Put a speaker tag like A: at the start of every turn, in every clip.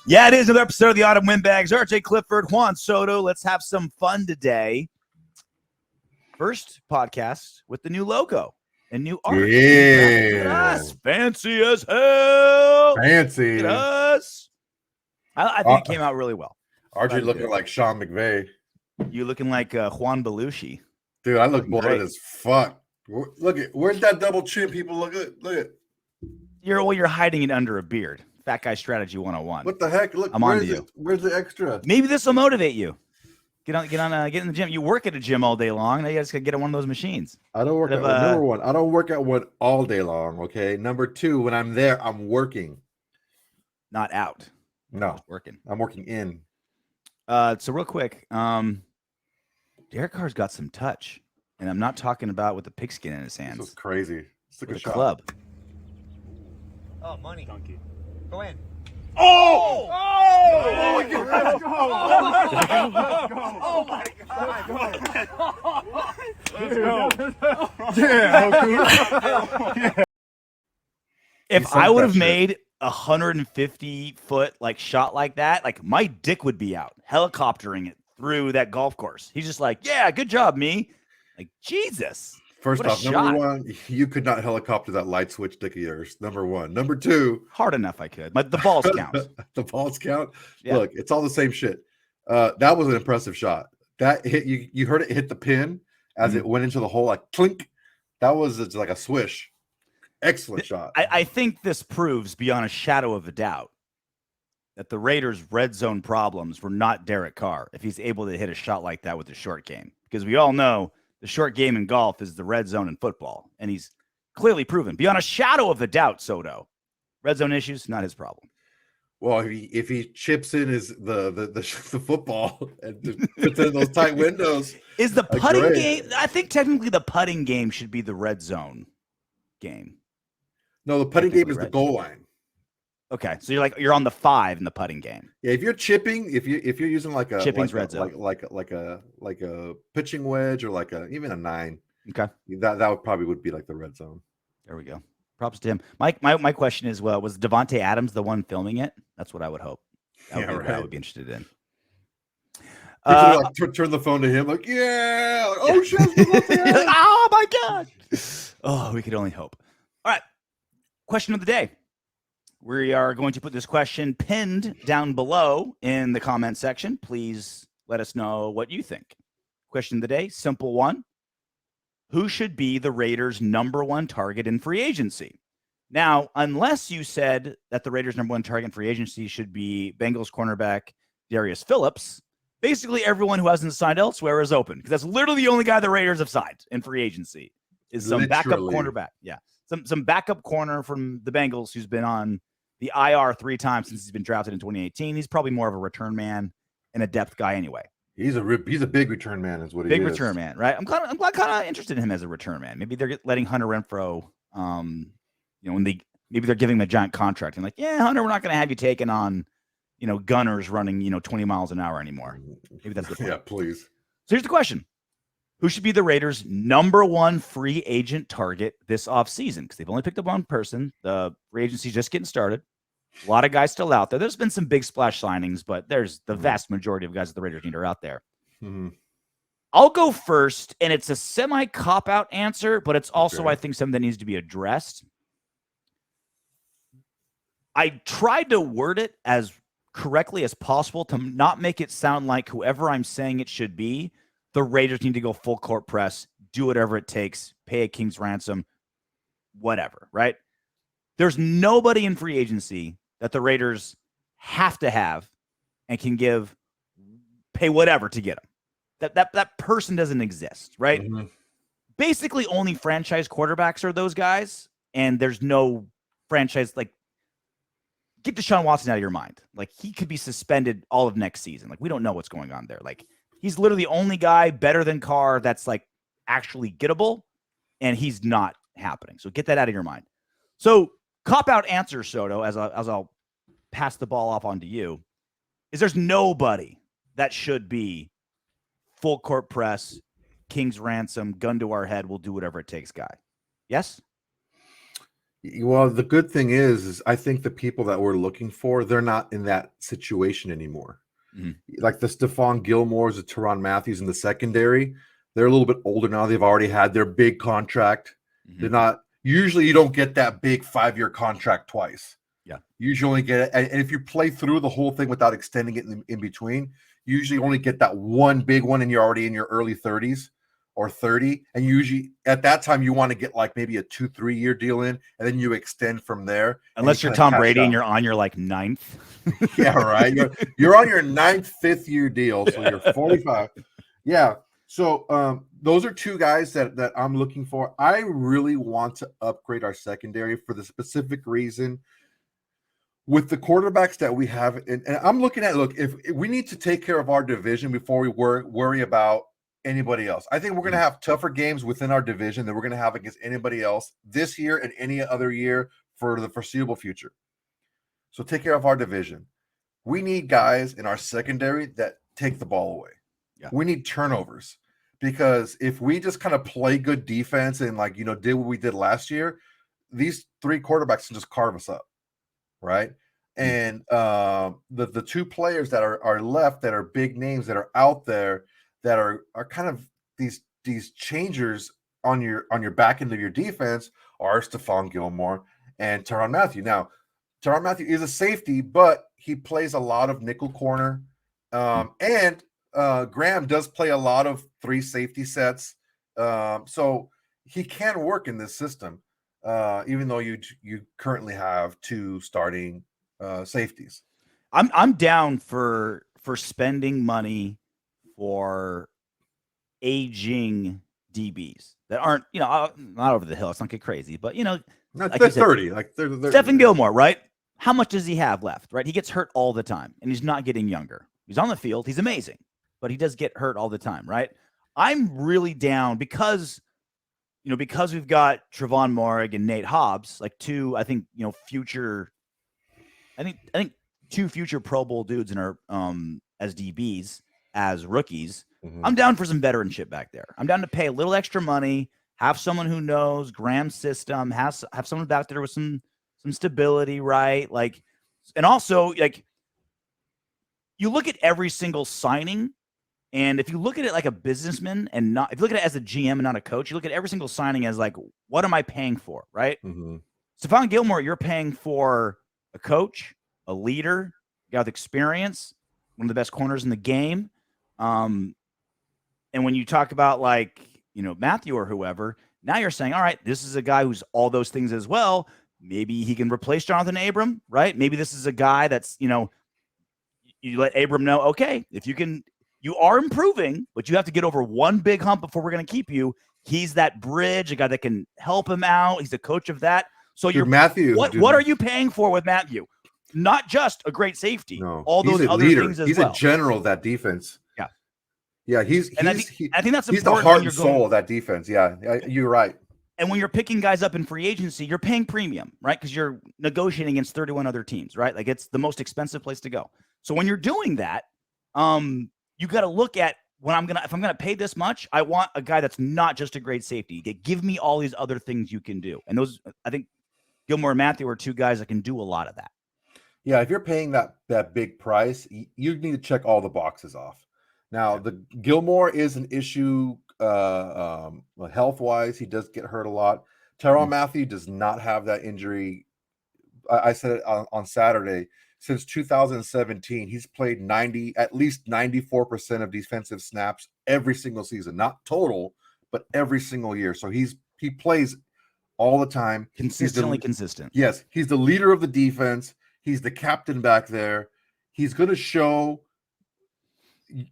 A: Yeah, it is another episode of the Autumn Windbags. RJ Clifford, Juan Soto. Let's have some fun today. First podcast with the new logo and new art.
B: Yeah.
A: Look at us. Fancy as hell.
B: Fancy.
A: Look at us. I think it came out really well.
B: RJ looking like Sean McVay.
A: You looking like Juan Belushi.
B: Dude, I look bloated as fuck. Look at where's that double chin, people? Look at.
A: You're hiding it under a beard. Fat guy strategy 101.
B: What the heck? Look,
A: I'm on to you.
B: Where's the extra?
A: Maybe this will motivate you. Get in the gym. You work at a gym all day long. Now you just gotta get on one of those machines.
B: I don't work at number one. I don't work at one all day long. Okay. Number two, when I'm there, I'm working.
A: Not out.
B: No,
A: working.
B: I'm working in.
A: So real quick, Derek Carr's got some touch, and I'm not talking about with the pigskin in his hands.
B: This is crazy. It's like a shot.
A: Club.
C: Oh, money. Donkey. Go in.
A: Oh!
B: Oh my God! Let's go!
C: Oh my God!
B: Let's go! Yeah.
A: If I would have made 150-foot shot like that, my dick would be out helicoptering it through that golf course. He's just like, yeah, good job, me. Like, Jesus.
B: First off, number one, you could not helicopter that light switch dick of yours. Number one. Number two,
A: hard enough I could. But the balls count.
B: The balls count.
A: Yeah.
B: Look, it's all the same shit. That was an impressive shot. That hit you heard it hit the pin as it went into the hole, like clink. That was like a swish. Excellent shot.
A: I think this proves beyond a shadow of a doubt that the Raiders' red zone problems were not Derek Carr if he's able to hit a shot like that with the short game. Because we all know the short game in golf is the red zone in football. And he's clearly proven beyond a shadow of a doubt, Soto. Red zone issues, not his problem.
B: Well, if he chips in the football and puts in those tight windows.
A: Is the putting game, I think technically the putting game should be the red zone game.
B: No, the putting game is the goal line.
A: Okay, so you're on the 5 in the putting game.
B: Yeah, if you're chipping, if you're using
A: chipping's red zone.
B: like a pitching wedge or even a 9.
A: Okay,
B: that would be like the red zone.
A: There we go. Props to him. My question is, was Devontae Adams the one filming it? That's what I would hope. That would be interested in.
B: Turn the phone to him, like, yeah, like, oh shit,
A: oh my God. Oh, we could only hope. All right, question of the day. We are going to put this question pinned down below in the comment section. Please let us know what you think. Question of the day, simple one. Who should be the Raiders' number one target in free agency? Now, unless you said that the Raiders' number one target in free agency should be Bengals cornerback Darious Williams, basically everyone who hasn't signed elsewhere is open, because that's literally the only guy the Raiders have signed in free agency is some backup cornerback. Yeah, some backup corner from the Bengals who's been on the IR 3 times since he's been drafted in 2018. He's probably more of a return man and a depth guy anyway.
B: He's a big return man, is what he is.
A: Big return man, right? I'm kind of interested in him as a return man. Maybe they're letting Hunter Renfrow, maybe they're giving him a giant contract and like, yeah, Hunter, we're not going to have you taking on, gunners running, 20 miles an hour anymore. Maybe that's the point.
B: Yeah, please.
A: So here's the question. Who should be the Raiders' number one free agent target this offseason? Because they've only picked up one person. The free agency's just getting started. A lot of guys still out there. There's been some big splash signings, but there's the vast majority of guys that the Raiders need are out there.
B: Mm-hmm.
A: I'll go first, and it's a semi-cop-out answer, but it's also, I think, something that needs to be addressed. I tried to word it as correctly as possible to not make it sound like whoever I'm saying it should be, the Raiders need to go full court press, do whatever it takes, pay a king's ransom, whatever, right? There's nobody in free agency that the Raiders have to have and can pay whatever to get them. That person doesn't exist, right?
B: Mm-hmm.
A: Basically, only franchise quarterbacks are those guys, and there's no franchise, get Deshaun Watson out of your mind. He could be suspended all of next season. We don't know what's going on there. He's literally the only guy better than Carr that's actually gettable, and he's not happening. So get that out of your mind. So cop-out answer, Soto, as I'll pass the ball off onto you, is there's nobody that should be full court press, king's ransom, gun to our head, we'll do whatever it takes guy. Yes?
B: Well, the good thing is I think the people that we're looking for, they're not in that situation anymore. Like the Stephon Gilmores, the Tyrann Mathieu in the secondary, they're a little bit older now. They've already had their big contract. They're not usually, you don't get that big 5-year contract twice.
A: Yeah.
B: You usually only get it. And if you play through the whole thing without extending it in between, you usually only get that one big one and you're already in your early 30s or 30. And usually at that time, you want to get like maybe a 2-3 year deal in, and then you extend from there.
A: Unless you're Tom Brady and you're on your like 9th.
B: Yeah, right. You're on your 9th, 5th year deal. So you're 45. Yeah. So those are two guys that I'm looking for. I really want to upgrade our secondary for the specific reason with the quarterbacks that we have. And I'm looking at, if we need to take care of our division before we worry about anybody else. I think we're going to have tougher games within our division than we're going to have against anybody else this year and any other year for the foreseeable future. So take care of our division. We need guys in our secondary that take the ball away.
A: Yeah.
B: We need turnovers, because if we just kind of play good defense and did what we did last year, these 3 quarterbacks can just carve us up, right? And the 2 players that are left that are big names that are out there that are kind of these changers on your back end of your defense are Stephon Gilmore and Tyrann Mathieu. Now, Tyrann Mathieu is a safety, but he plays a lot of nickel corner. And Graham does play a lot of 3 safety sets. So he can work in this system, even though you currently have 2 starting safeties.
A: I'm down for spending money for aging DBs that aren't, not over the hill. Let's not get crazy, but
B: Like they're 30. Like they're
A: Stephon Gilmore, right? How much does he have left, right? He gets hurt all the time, and he's not getting younger. He's on the field. He's amazing, but he does get hurt all the time, right? I'm really down because we've got Trevon Moehrig and Nate Hobbs, like 2, I think 2 future Pro Bowl dudes in our as DBs, as rookies. I'm down for some veteranship back there. I'm down to pay a little extra money, have someone who knows Graham's system, have someone back there with some stability, right? Like, and also like you look at every single signing, and if you look at it like a businessman and not, if you look at it as a GM and not a coach, you look at every single signing as like, what am I paying for, right? Stephon Gilmore, you're paying for a coach, a leader, a guy with experience, one of the best corners in the game. And when you talk about like, Mathieu or whoever, now you're saying, all right, this is a guy who's all those things as well. Maybe he can replace Jonathan Abram, right? Maybe this is a guy that's, you let Abram know, okay, if you are improving, but you have to get over one big hump before we're going to keep you. He's that bridge, a guy that can help him out. He's the coach of that. So
B: Dude, Mathieu.
A: What are you paying for with Mathieu? Not just a great safety.
B: No,
A: all those other
B: leader.
A: things as
B: he's
A: well.
B: He's a general of that defense.
A: Yeah.
B: Yeah, I think that's
A: important.
B: He's the heart and soul of that defense. Yeah, you're right.
A: And when you're picking guys up in free agency, you're paying premium, right? Because you're negotiating against 31 other teams, right? Like it's the most expensive place to go. So when you're doing that, you got to look at if I'm gonna pay this much, I want a guy that's not just a great safety. Give me all these other things you can do. And those, I think, Gilmore and Mathieu are 2 guys that can do a lot of that.
B: Yeah, if you're paying that big price, you need to check all the boxes off. Now, the Gilmore is an issue health-wise. He does get hurt a lot. Tyrann Mathieu does not have that injury. I said it on Saturday. Since 2017, he's played at least 94% of defensive snaps every single season. Not total, but every single year. So he plays all the time.
A: Consistently consistent.
B: Yes, he's the leader of the defense. He's the captain back there. He's going to show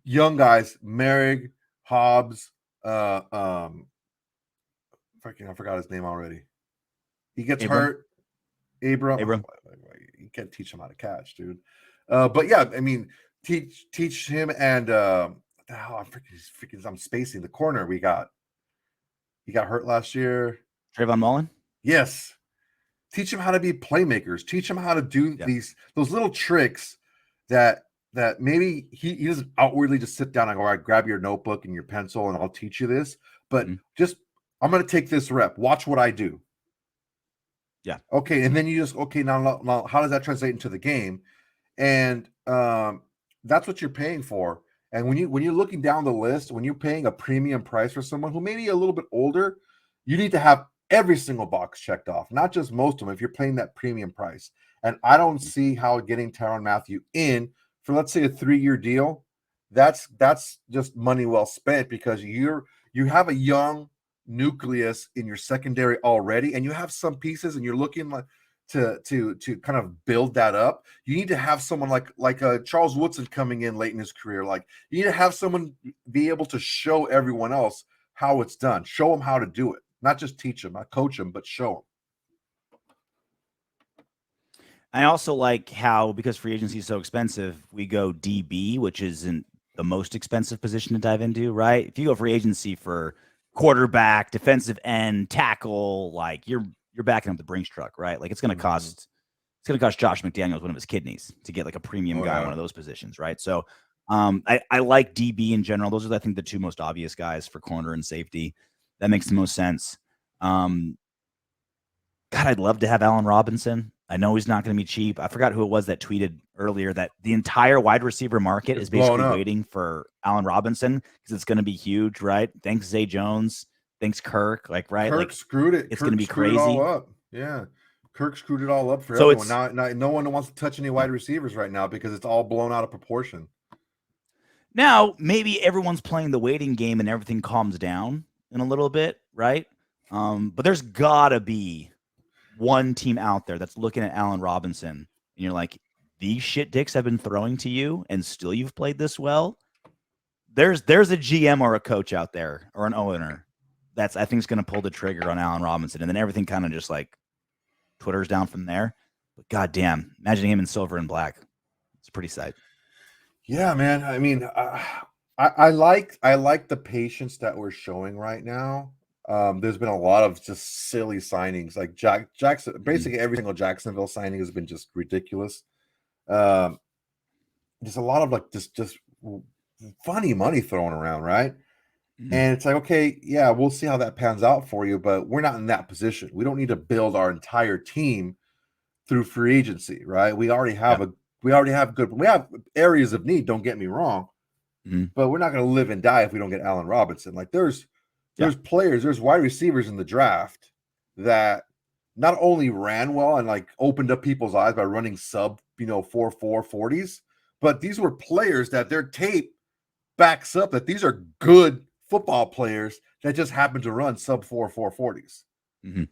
B: young guys, Moehrig, Hobbs, I forgot his name already. He gets hurt. Abram. You can't teach him how to catch, dude. But yeah, I mean, teach him and I'm spacing the corner we got. He got hurt last year.
A: Trayvon Mullen?
B: Yes. Teach him how to be playmakers. Teach him how to do those little tricks that maybe he doesn't outwardly just sit down and go, all right, grab your notebook and your pencil and I'll teach you this. But just, I'm going to take this rep. Watch what I do.
A: Yeah.
B: Okay, and then you just now how does that translate into the game? And that's what you're paying for. And when you're looking down the list, when you're paying a premium price for someone who may be a little bit older, you need to have every single box checked off, not just most of them. If you're paying that premium price, and I don't see how getting Tyrann Mathieu in for, let's say, a 3-year deal, that's just money well spent, because you have a young nucleus in your secondary already, and you have some pieces, and you're looking like to kind of build that up. You need to have someone like Charles Woodson coming in late in his career. Like, you need to have someone be able to show everyone else how it's done, show them how to do it, not just teach them, not coach them, but show them.
A: I also like how, because free agency is so expensive, we go DB, which isn't the most expensive position to dive into, right? If you go free agency for quarterback, defensive end, tackle, like you're backing up the Brinks truck, right? Like it's going to cost Josh McDaniels one of his kidneys to get like a premium guy in one of those positions, right? So I like DB in general. Those are, I think, the two most obvious guys for corner and safety. That makes the most sense. God, I'd love to have Allen Robinson. I know he's not going to be cheap. I forgot who it was that tweeted earlier that the entire wide receiver market is basically waiting for Allen Robinson because it's going to be huge, right? Thanks, Zay Jones. Thanks, Kirk. Like, right?
B: Kirk
A: like,
B: screwed it.
A: It's going to be
B: screwed
A: crazy.
B: It all up. Yeah. Kirk screwed it all up for
A: So
B: everyone. Now, no one wants to touch any wide receivers right now because it's all blown out of proportion.
A: Now, maybe everyone's playing the waiting game and everything calms down in a little bit, right? But there's got to be one team out there that's looking at Allen Robinson and you're like, these shit dicks have been throwing to you and still you've played this well. There's a GM or a coach out there or an owner that's, I think, is going to pull the trigger on Allen Robinson, and then everything kind of just like Twitter's down from there. But goddamn, imagine him in silver and black. It's pretty sight.
B: Yeah, man. I mean, I like the patience that we're showing right now. There's been a lot of just silly signings, like Jackson. Basically, every single Jacksonville signing has been just ridiculous. There's a lot of like just funny money thrown around, right? And it's like, okay, yeah, we'll see how that pans out for you, but we're not in that position. We don't need to build our entire team through free agency, right? We already have we have areas of need, don't get me wrong, but we're not going to live and die if we don't get Allen Robinson. Like there's players, there's wide receivers in the draft that not only ran well and like opened up people's eyes by running sub, 4.4 40s, but these were players that their tape backs up that these are good football players that just happen to run sub 4.4 40s. And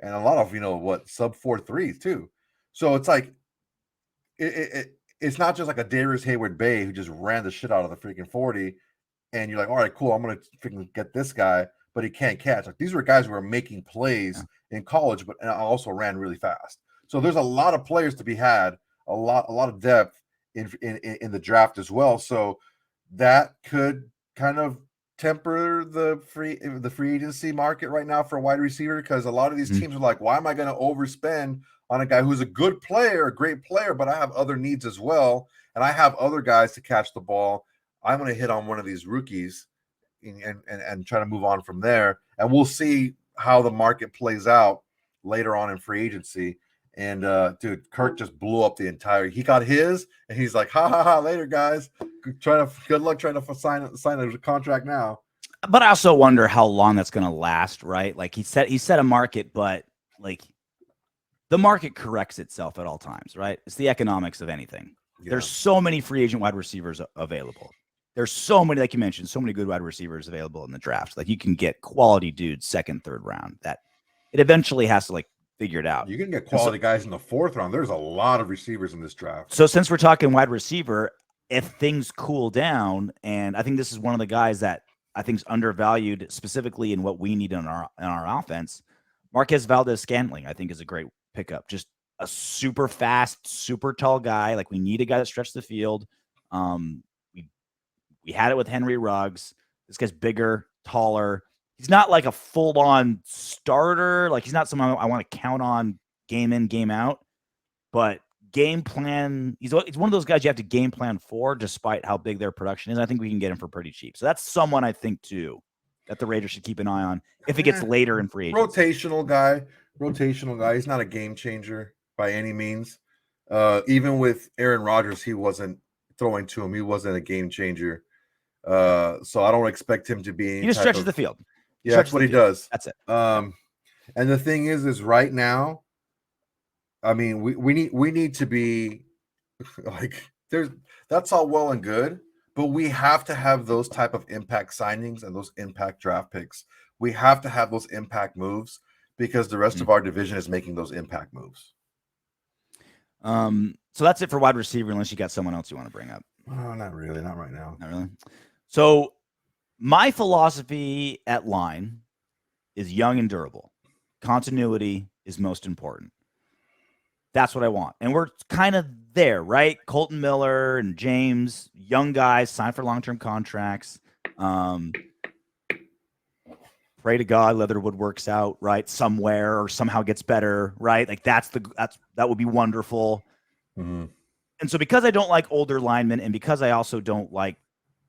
B: a lot of, sub 4.3s too. So it's like, it's not just like a Darius Hayward-Bay who just ran the shit out of the freaking 40 and you're like, all right, cool, I'm going to freaking get this guy, but he can't catch. Like these were guys who were making plays in college, but also ran really fast. So there's a lot of players to be had, a lot of depth in the draft as well. So that could kind of temper the free agency market right now for a wide receiver, because a lot of these teams are like, why am I going to overspend on a guy who's a good player, a great player, but I have other needs as well, and I have other guys to catch the ball. I'm going to hit on one of these rookies and try to move on from there, and we'll see how the market plays out later on in free agency. And dude, Kirk just blew up the entire. He got his, and he's like, "Ha ha ha! Later, guys. Good luck trying to sign a contract now."
A: But I also wonder how long that's going to last, right? Like he set a market, but like the market corrects itself at all times, right? It's the economics of anything. Yeah. There's so many free agent wide receivers available. There's so many, like you mentioned, so many good wide receivers available in the draft. Like you can get quality dudes second, third round. That it eventually has to like figure it out.
B: You can get quality guys in the fourth round. There's a lot of receivers in this draft.
A: So since we're talking wide receiver, if things cool down, and I think this is one of the guys that I think is undervalued specifically in what we need in our offense, Marquez Valdes-Scantling, I think, is a great pickup. Just a super fast, super tall guy. Like we need a guy that stretches the field. We had it with Henry Ruggs. This guy's bigger, taller. He's not like a full-on starter. Like he's not someone I want to count on game in, game out. But game plan, he's one of those guys you have to game plan for, despite how big their production is. I think we can get him for pretty cheap. So that's someone I think too that the Raiders should keep an eye on if it gets later in free agency.
B: Rotational guy. rotational guy. He's not a game changer by any means. Even with Aaron Rodgers, he wasn't throwing to him. He wasn't a game changer. So I don't expect him to be any
A: He just
B: type
A: stretches
B: of,
A: the field.
B: Yeah, that's what he does.
A: That's it.
B: And the thing is right now, I mean, we need to be like that's all well and good, but we have to have those type of impact signings and those impact draft picks. We have to have those impact moves because the rest of our division is making those impact moves.
A: So that's it for wide receiver, unless you got someone else you want to bring up.
B: Oh, not really. Not right now.
A: Not really. So my philosophy at line is young and durable. Continuity is most important. That's what I want. And we're kind of there, right? Colton Miller and James, young guys, signed for long-term contracts. Pray to God Leatherwood works out, right? Somewhere or somehow gets better, right? Like that would be wonderful.
B: Mm-hmm.
A: And so because I don't like older linemen and because I also don't like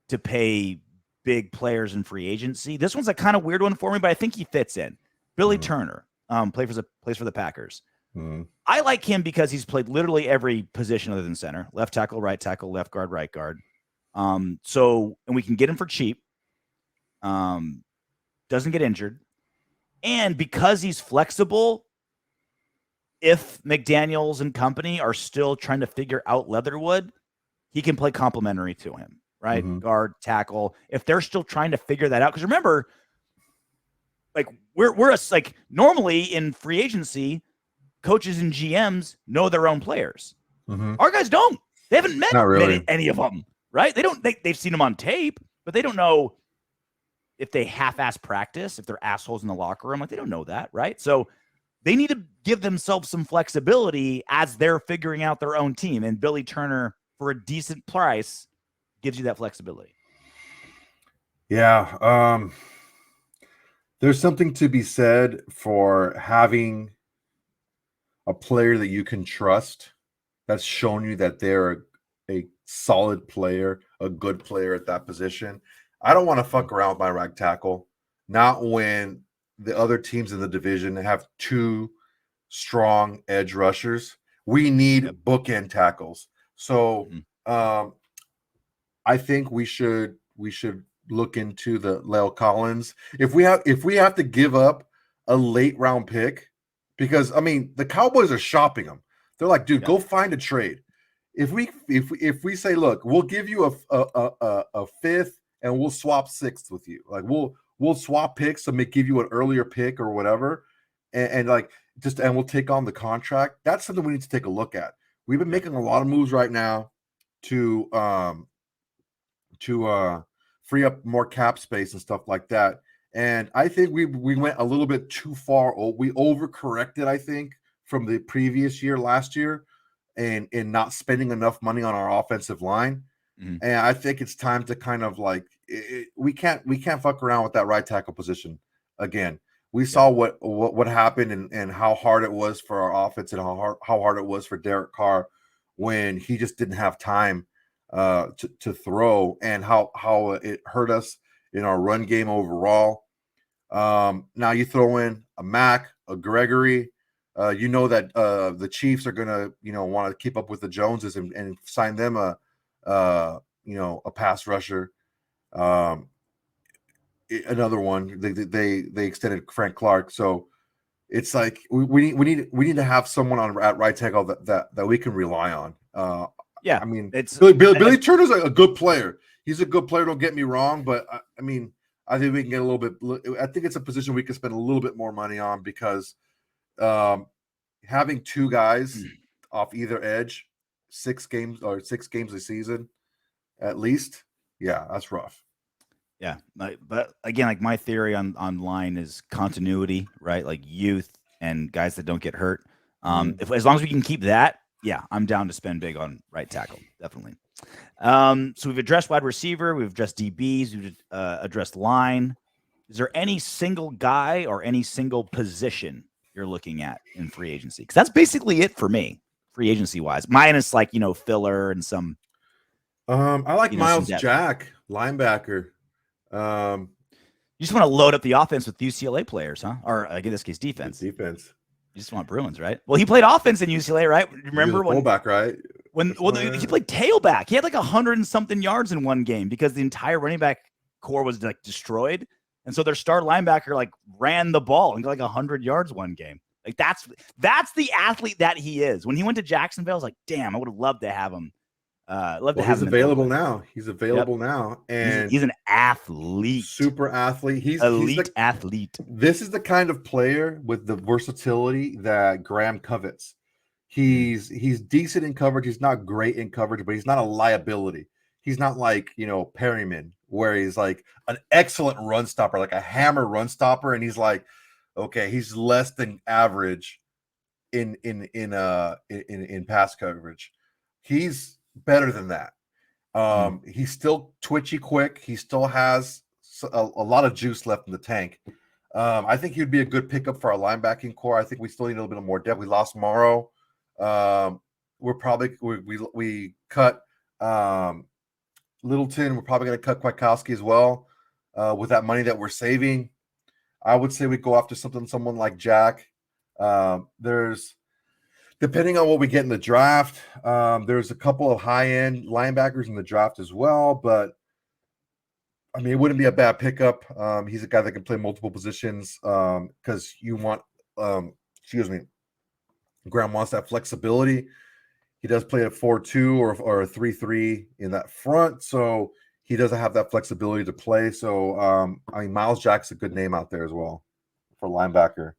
A: to pay big players in free agency, this one's a kind of weird one for me, but I think he fits in. Billy Turner, plays for the Packers.
B: Mm-hmm.
A: I like him because he's played literally every position other than center, left tackle, right tackle, left guard, right guard. And we can get him for cheap. Doesn't get injured. And because he's flexible, if McDaniels and company are still trying to figure out Leatherwood, he can play complementary to him, right?
B: Mm-hmm.
A: Guard, tackle. If they're still trying to figure that out, because remember, like we're like normally in free agency, coaches and GMs know their own players.
B: Mm-hmm.
A: Our guys don't. They haven't met
B: really.
A: any of them, right? They don't. They've seen them on tape, but they don't know if they half-ass practice, if they're assholes in the locker room. Like they don't know that, right? So they need to give themselves some flexibility as they're figuring out their own team. And Billy Turner, for a decent price, gives you that flexibility.
B: Yeah. There's something to be said for having a player that you can trust that's shown you that they're a solid player, a good player at that position. I don't want to fuck around with my right tackle, not when the other teams in the division have two strong edge rushers. We need bookend tackles. So I think we should look into the La'el Collins. If we have to give up a late round pick, because I mean the Cowboys are shopping them. They're like, dude, go find a trade. If we say, look, we'll give you a fifth and we'll swap sixth with you. Like we'll swap picks to give you an earlier pick or whatever, and we'll take on the contract. That's something we need to take a look at. We've been making a lot of moves right now to free up more cap space and stuff like that. And I think we went a little bit too far. We overcorrected, I think, from the previous year, last year, and not spending enough money on our offensive line. Mm-hmm. And I think it's time to kind of like we can't fuck around with that right tackle position again. We saw what happened and how hard it was for our offense and how hard it was for Derek Carr when he just didn't have time to throw, and how it hurt us in our run game overall. Now you throw in a Mack, a Gregory. You know that the Chiefs are gonna want to keep up with the Joneses and sign them a pass rusher. Another one, they extended Frank Clark, so it's like we need to have someone at right tackle that we can rely on. I mean, Billy Turner's a good player. He's a good player. Don't get me wrong, but I mean, I think we can get a little bit. I think it's a position we can spend a little bit more money on because having two guys off either edge, 6 games a season, at least, yeah, that's rough.
A: Yeah, but again, like my theory on line is continuity, right? Like youth and guys that don't get hurt. As long as we can keep that, yeah, I'm down to spend big on right tackle, definitely. So we've addressed wide receiver, we've addressed DBs, we've addressed line. Is there any single guy or any single position you're looking at in free agency? Because that's basically it for me, free agency wise. Minus like filler and some.
B: I like Miles Jack, linebacker.
A: You just want to load up the offense with UCLA players, huh? Or like in this case, defense.
B: Defense.
A: You just want Bruins, right? Well, he played offense in UCLA, right? Remember when
B: fullback, right?
A: he played tailback? He had like 100 and something yards in one game because the entire running back core was like destroyed, and so their star linebacker like ran the ball and got like 100 yards one game. Like that's the athlete that he is. When he went to Jacksonville, I was like, damn, I would have loved to have him.
B: He's available now. He's available now, and
A: he's an athlete,
B: super athlete. He's
A: elite athlete.
B: This is the kind of player with the versatility that Graham covets. He's decent in coverage. He's not great in coverage, but he's not a liability. He's not like Perryman, where he's like an excellent run stopper, like a hammer run stopper, and he's like, okay, he's less than average in pass coverage. He's better than that. He's still twitchy quick. He still has a lot of juice left in the tank. I think he'd be a good pickup for our linebacking core. I think we still need a little bit more depth. We lost Morrow. We cut Littleton. We're probably going to cut Kwiatkowski as well with that money that we're saving. I would say we go after someone like Jack. There's, depending on what we get in the draft, there's a couple of high-end linebackers in the draft as well, but I mean, it wouldn't be a bad pickup. He's a guy that can play multiple positions because you want, Graham wants that flexibility. He does play a 4-2 or a 3-3 in that front, so he doesn't have that flexibility to play. So, I mean, Miles Jack's a good name out there as well for linebacker.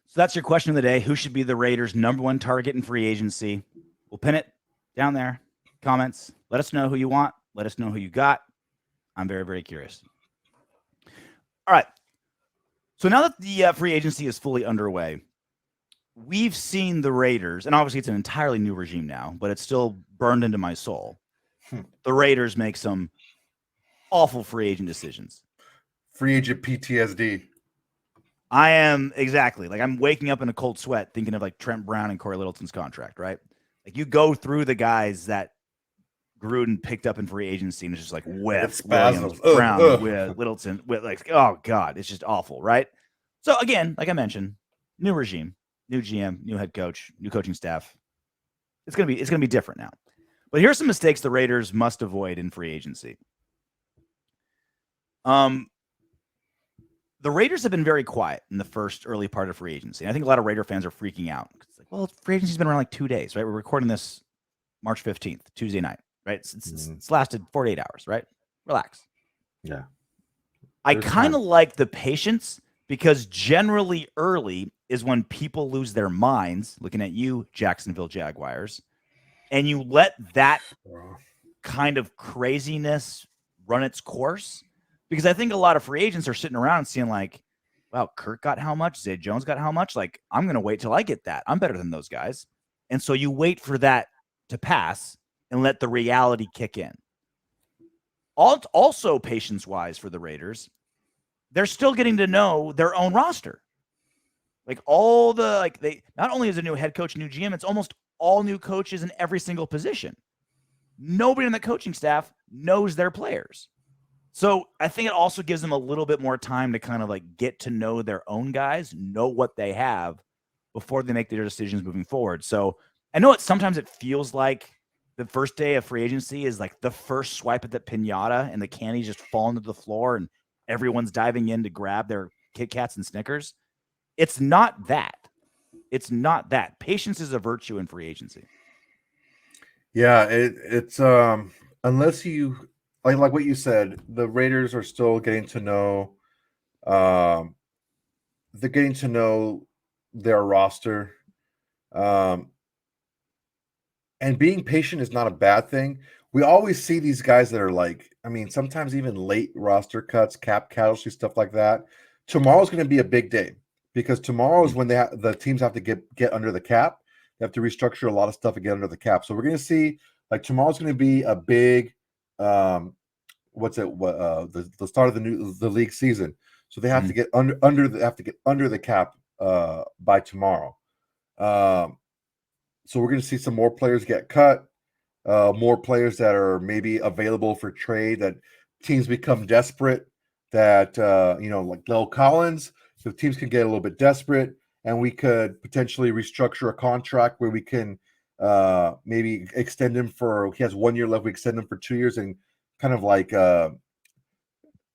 A: So that's your question of the day. Who should be the Raiders' #1 target in free agency? We'll pin it down there. Comments. Let us know who you want. Let us know who you got. I'm very, very curious. All right. So now that the free agency is fully underway, we've seen the Raiders, and obviously it's an entirely new regime now, but it's still burned into my soul. The Raiders make some awful free agent decisions.
B: Free agent PTSD.
A: I am exactly like I'm waking up in a cold sweat thinking of like Trent Brown and Corey Littleton's contract, right? Like you go through the guys that Gruden picked up in free agency and it's just like Williams, Brown, with Littleton, with like, oh God, it's just awful, right? So again, like I mentioned, new regime, new GM, new head coach, new coaching staff. It's gonna be different now. But here's some mistakes the Raiders must avoid in free agency. The Raiders have been very quiet in the first early part of free agency. And I think a lot of Raider fans are freaking out. It's like, well, free agency's been around like 2 days, right? We're recording this March 15th, Tuesday night, right? It's lasted 48 hours, right? Relax.
B: Yeah.
A: I kind of like the patience because generally early is when people lose their minds, looking at you, Jacksonville Jaguars, and you let that kind of craziness run its course. Because I think a lot of free agents are sitting around and seeing like, wow, Kirk got how much? Zay Jones got how much? Like, I'm going to wait till I get that. I'm better than those guys. And so you wait for that to pass and let the reality kick in. Also, patience-wise for the Raiders, they're still getting to know their own roster. Like they not only is a new head coach, new GM, it's almost all new coaches in every single position. Nobody on the coaching staff knows their players. So I think it also gives them a little bit more time to kind of like get to know their own guys, know what they have before they make their decisions moving forward. So I know sometimes it feels like the first day of free agency is like the first swipe at the piñata and the candies just falling to the floor and everyone's diving in to grab their Kit Kats and Snickers. It's not that. It's not that. Patience is a virtue in free agency.
B: Yeah, it's unless you like what you said, the Raiders are still getting to know they're getting to know their roster. And being patient is not a bad thing. We always see these guys that are like, I mean, sometimes even late roster cuts, cap casualty, stuff like that. Tomorrow's going to be a big day because tomorrow is when the teams have to get under the cap. They have to restructure a lot of stuff to get under the cap. So we're going to see like tomorrow's going to be a big the start of the league season. So they have to get under the cap by tomorrow. So we're going to see some more players get cut, more players that are maybe available for trade, that teams become desperate, that like Lel Collins, so teams can get a little bit desperate and we could potentially restructure a contract where we can maybe extend him he has 1 year left. We extend him for 2 years and kind of like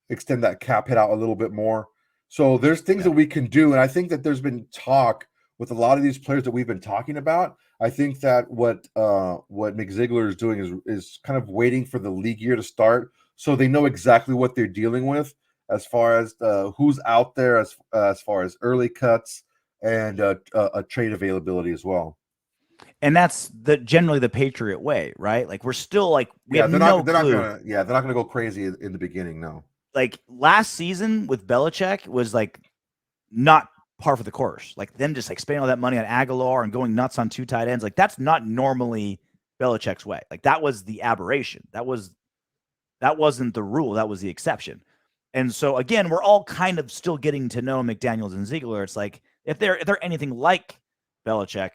B: extend that cap hit out a little bit more. So there's things that we can do. And I think that there's been talk with a lot of these players that we've been talking about. I think that what Mick Ziegler is doing is kind of waiting for the league year to start so they know exactly what they're dealing with as far as who's out there as far as early cuts and a trade availability as well.
A: And that's generally the Patriot way, right? Like we're still like we have no clue.
B: They're not gonna go crazy in the beginning, no.
A: Like last season with Belichick was like not par for the course. Like them just like spending all that money on Aguilar and going nuts on 2 tight ends. Like that's not normally Belichick's way. Like that was the aberration. That wasn't the rule. That was the exception. And so again, we're all kind of still getting to know McDaniels and Ziegler. It's like if they're anything like Belichick,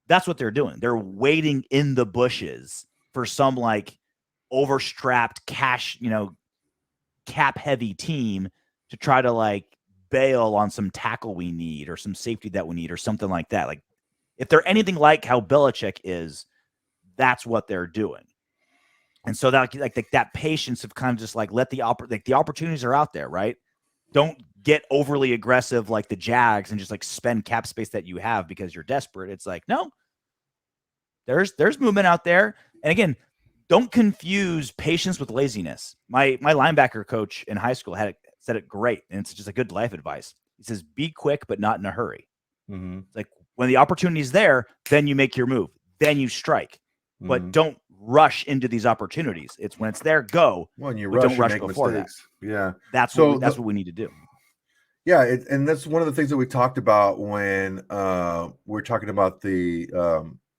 A: that's what they're doing. They're waiting in the bushes for some like overstrapped cash, cap heavy team to try to like bail on some tackle we need or some safety that we need or something like that. Like if they're anything like how Belichick is, that's what they're doing. And so that like that patience of kind of just like let the opportunities are out there, right? Don't get overly aggressive like the Jags and just like spend cap space that you have because you're desperate. It's like, no, there's movement out there. And again, don't confuse patience with laziness. My linebacker coach in high school said it great, and it's just a good life advice. He says, be quick, but not in a hurry.
B: Mm-hmm.
A: It's like when the opportunity is there, then you make your move, then you strike, but don't rush into these opportunities. It's when it's there, go.
B: When you
A: rush,
B: don't
A: you
B: rush
A: make
B: before
A: mistakes.
B: that. Yeah.
A: That's what we need to do.
B: Yeah, and that's one of the things that we talked about when we're talking about the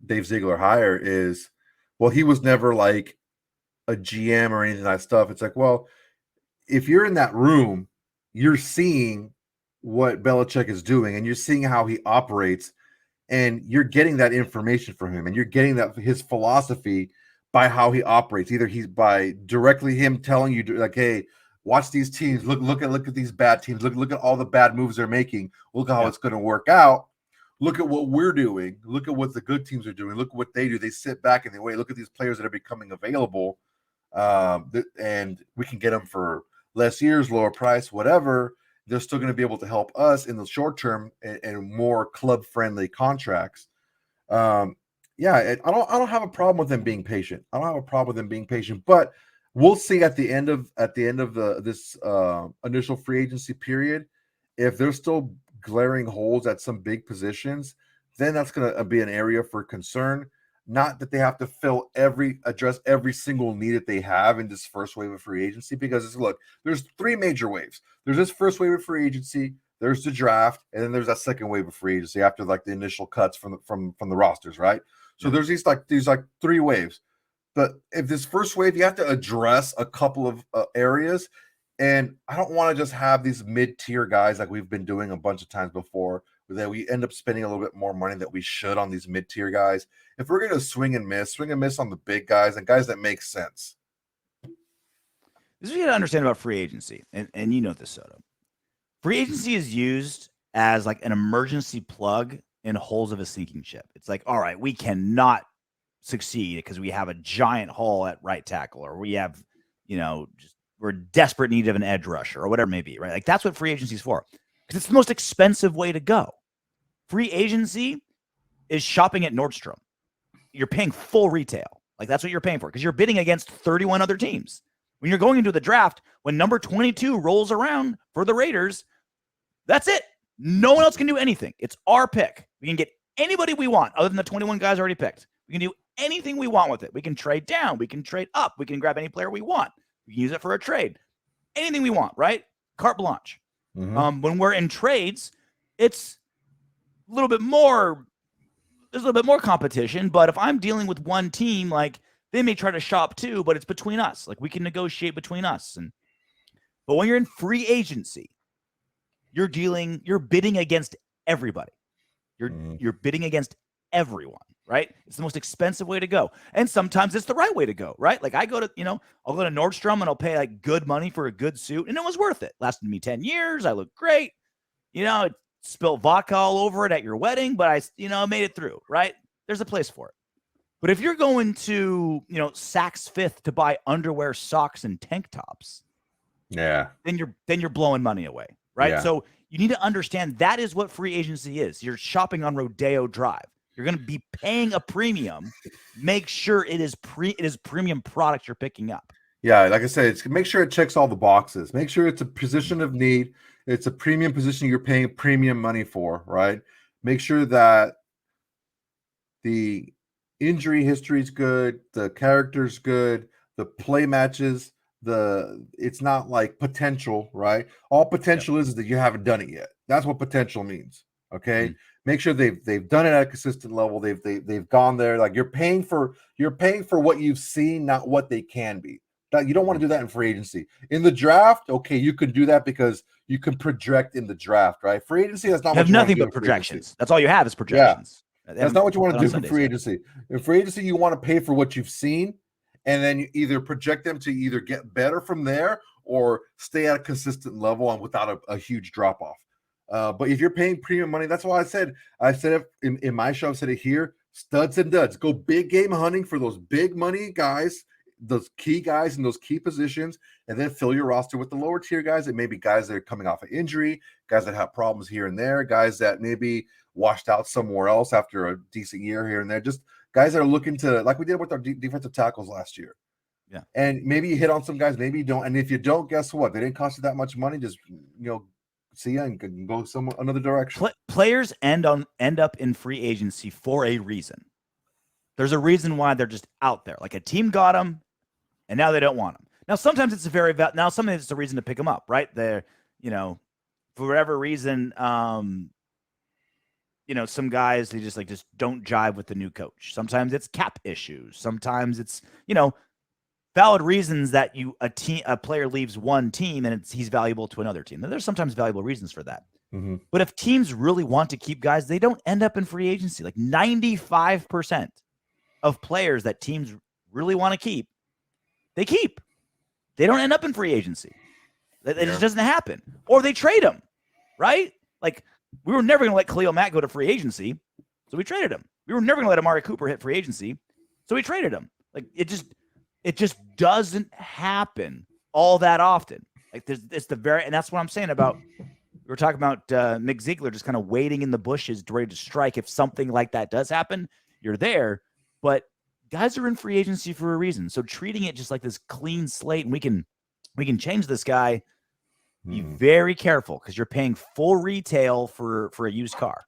B: Dave Ziegler hire is, well, he was never like a GM or anything like that stuff. It's like, well, if you're in that room, you're seeing what Belichick is doing and you're seeing how he operates and you're getting that information from him and you're getting that his philosophy by how he operates. Either he's by directly him telling you like, hey, watch these teams. Look at these bad teams. Look at all the bad moves they're making. Look at how it's going to work out. Look at what we're doing. Look at what the good teams are doing. Look at what they do. They sit back and they wait. Look at these players that are becoming available, and we can get them for less years, lower price, whatever. They're still going to be able to help us in the short term and more club friendly contracts. I don't have a problem with them being patient. I don't have a problem with them being patient, but we'll see at the end of this initial free agency period, if there's still glaring holes at some big positions, then that's going to be an area for concern. Not that they have to address every single need that they have in this first wave of free agency, because look, there's 3 major waves. There's this first wave of free agency, there's the draft, and then there's that second wave of free agency after like the initial cuts from the rosters, right? So there's these 3 waves. But if this first wave, you have to address a couple of areas. And I don't want to just have these mid-tier guys like we've been doing a bunch of times before, that we end up spending a little bit more money that we should on these mid-tier guys. If we're going to swing and miss on the big guys and guys that make sense.
A: This is what you got to understand about free agency. And you know this, Soto. Free agency is used as like an emergency plug in holes of a sinking ship. It's like, all right, we cannot succeed because we have a giant hole at right tackle, or we have, we're in desperate need of an edge rusher or whatever it may be, right? Like that's what free agency is for, because it's the most expensive way to go. Free agency is shopping at Nordstrom. You're paying full retail. Like that's what you're paying for, because you're bidding against 31 other teams. When you're going into the draft, when number 22 rolls around for the Raiders, that's it. No one else can do anything. It's our pick. We can get anybody we want other than the 21 guys already picked. We can do anything we want with it. We can trade down. We can trade up. We can grab any player we want. We can use it for a trade. Anything we want, right? Carte blanche.
B: Mm-hmm.
A: When we're in trades, it's a little bit more. There's a little bit more competition. But if I'm dealing with one team, like they may try to shop too, but it's between us. Like we can negotiate between us. But when you're in free agency, you're bidding against everybody. You're bidding against everyone. Right? It's the most expensive way to go. And sometimes it's the right way to go, right? Like I'll go to Nordstrom and I'll pay like good money for a good suit, and it was worth it. Lasted me 10 years. I look great. It's spilt vodka all over it at your wedding, but I made it through, right? There's a place for it. But if you're going to, Saks Fifth to buy underwear, socks, and tank tops,
B: Yeah,
A: then you're blowing money away, right?
B: Yeah.
A: So you need to understand that is what free agency is. You're shopping on Rodeo Drive. You're going to be paying a premium. Make sure it is premium product you're picking up.
B: Yeah, like I said, make sure it checks all the boxes. Make sure it's a position of need. It's a premium position you're paying premium money for, right? Make sure that the injury history is good, the character's good, the play matches, it's not like potential, right? All potential is that you haven't done it yet. That's what potential means. Okay.
A: Mm-hmm.
B: Make sure they've done it at a consistent level. They've gone there. Like you're paying for what you've seen, not what they can be. That you don't want to do that in free agency. In the draft, okay, you can do that because you can project in the draft, right? Free agency, that's not
A: You
B: what
A: have
B: you
A: nothing
B: want to do
A: but
B: in free
A: projections.
B: agency.
A: That's all you have is projections.
B: That's not what you want to do in
A: Sundays,
B: free
A: yeah.
B: agency. In free agency, you want to pay for what you've seen, and then you either project them to either get better from there or stay at a consistent level and without a huge drop off. But if you're paying premium money, that's why I said it in my show. I've said it here: studs and duds. Go big game hunting for those big money guys, those key guys in those key positions, and then fill your roster with the lower tier guys. It may be guys that are coming off an injury, guys that have problems here and there, guys that maybe washed out somewhere else after a decent year here and there. Just guys that are looking to, like we did with our defensive tackles last year.
A: Yeah. And
B: maybe you hit on some guys, maybe you don't. And if you don't, guess what? They didn't cost you that much money. Just, see ya and can go another direction.
A: Players end up in free agency for a reason. There's a reason why they're just out there. Like a team got them, and now they don't want them. Now sometimes it's sometimes it's a reason to pick them up, right? They're, for whatever reason, some guys they just don't jive with the new coach. Sometimes it's cap issues. Sometimes it's valid reasons that a player leaves one team and he's valuable to another team. Now, there's sometimes valuable reasons for that.
B: Mm-hmm.
A: But if teams really want to keep guys, they don't end up in free agency. Like 95% of players that teams really want to keep, they keep. They don't end up in free agency. It just doesn't happen. Or they trade them, right? Like we were never going to let Khalil Mack go to free agency, so we traded him. We were never going to let Amari Cooper hit free agency, so we traded him. Like it just doesn't happen all that often. Like and that's what I'm saying about, we were talking about Mick Ziegler just kind of waiting in the bushes ready to strike. If something like that does happen, you're there. But guys are in free agency for a reason. So treating it just like this clean slate and we can change this guy, be very careful because you're paying full retail for a used car.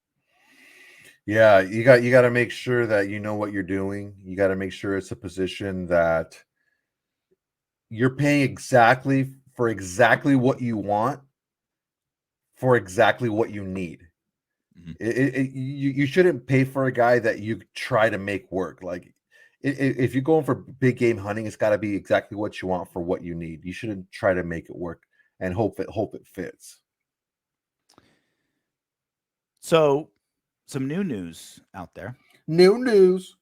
B: Yeah, you got to make sure that you know what you're doing. You got to make sure it's a position that you're paying exactly what you want for exactly what you need. Mm-hmm. You shouldn't pay for a guy that you try to make work. Like if you're going for big game hunting, it's got to be exactly what you want for what you need. You shouldn't try to make it work and hope it fits.
A: So, some new news out there.
B: New news.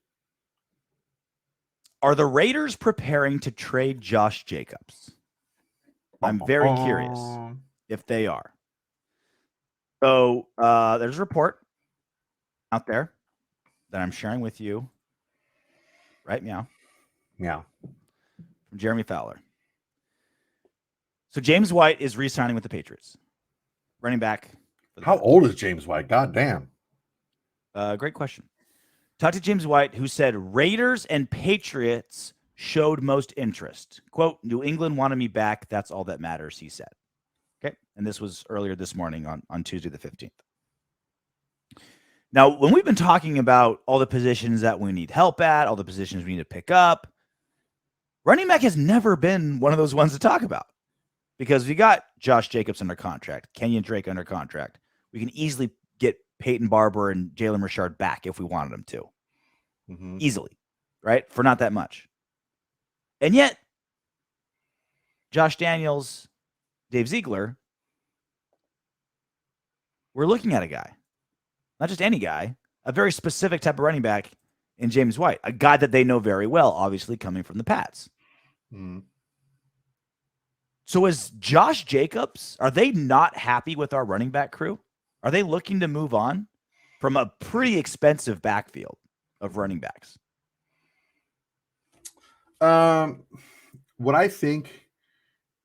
A: Are the Raiders preparing to trade Josh Jacobs? I'm very curious if they are. So, there's a report out there that I'm sharing with you. Right, meow.
B: Meow.
A: From Jeremy Fowler. So James White is re-signing with the Patriots. Running back.
B: How old is James White? God damn.
A: Great question. Talked to James White, who said Raiders and Patriots showed most interest. Quote, New England wanted me back. That's all that matters, he said. Okay. And this was earlier this morning on Tuesday the 15th. Now, when we've been talking about all the positions that we need help at, all the positions we need to pick up, running back has never been one of those ones to talk about because we got Josh Jacobs under contract, Kenyon Drake under contract. We can easily get Peyton Barber and Jalen Richard back if we wanted them to. Mm-hmm. Easily, right? For not that much. And yet, Josh Daniels, Dave Ziegler, we're looking at a guy. Not just any guy, a very specific type of running back in James White, a guy that they know very well, obviously coming from the Pats. Mm. So is Josh Jacobs, are they not happy with our running back crew? Are they looking to move on from a pretty expensive backfield of running backs?
B: What I think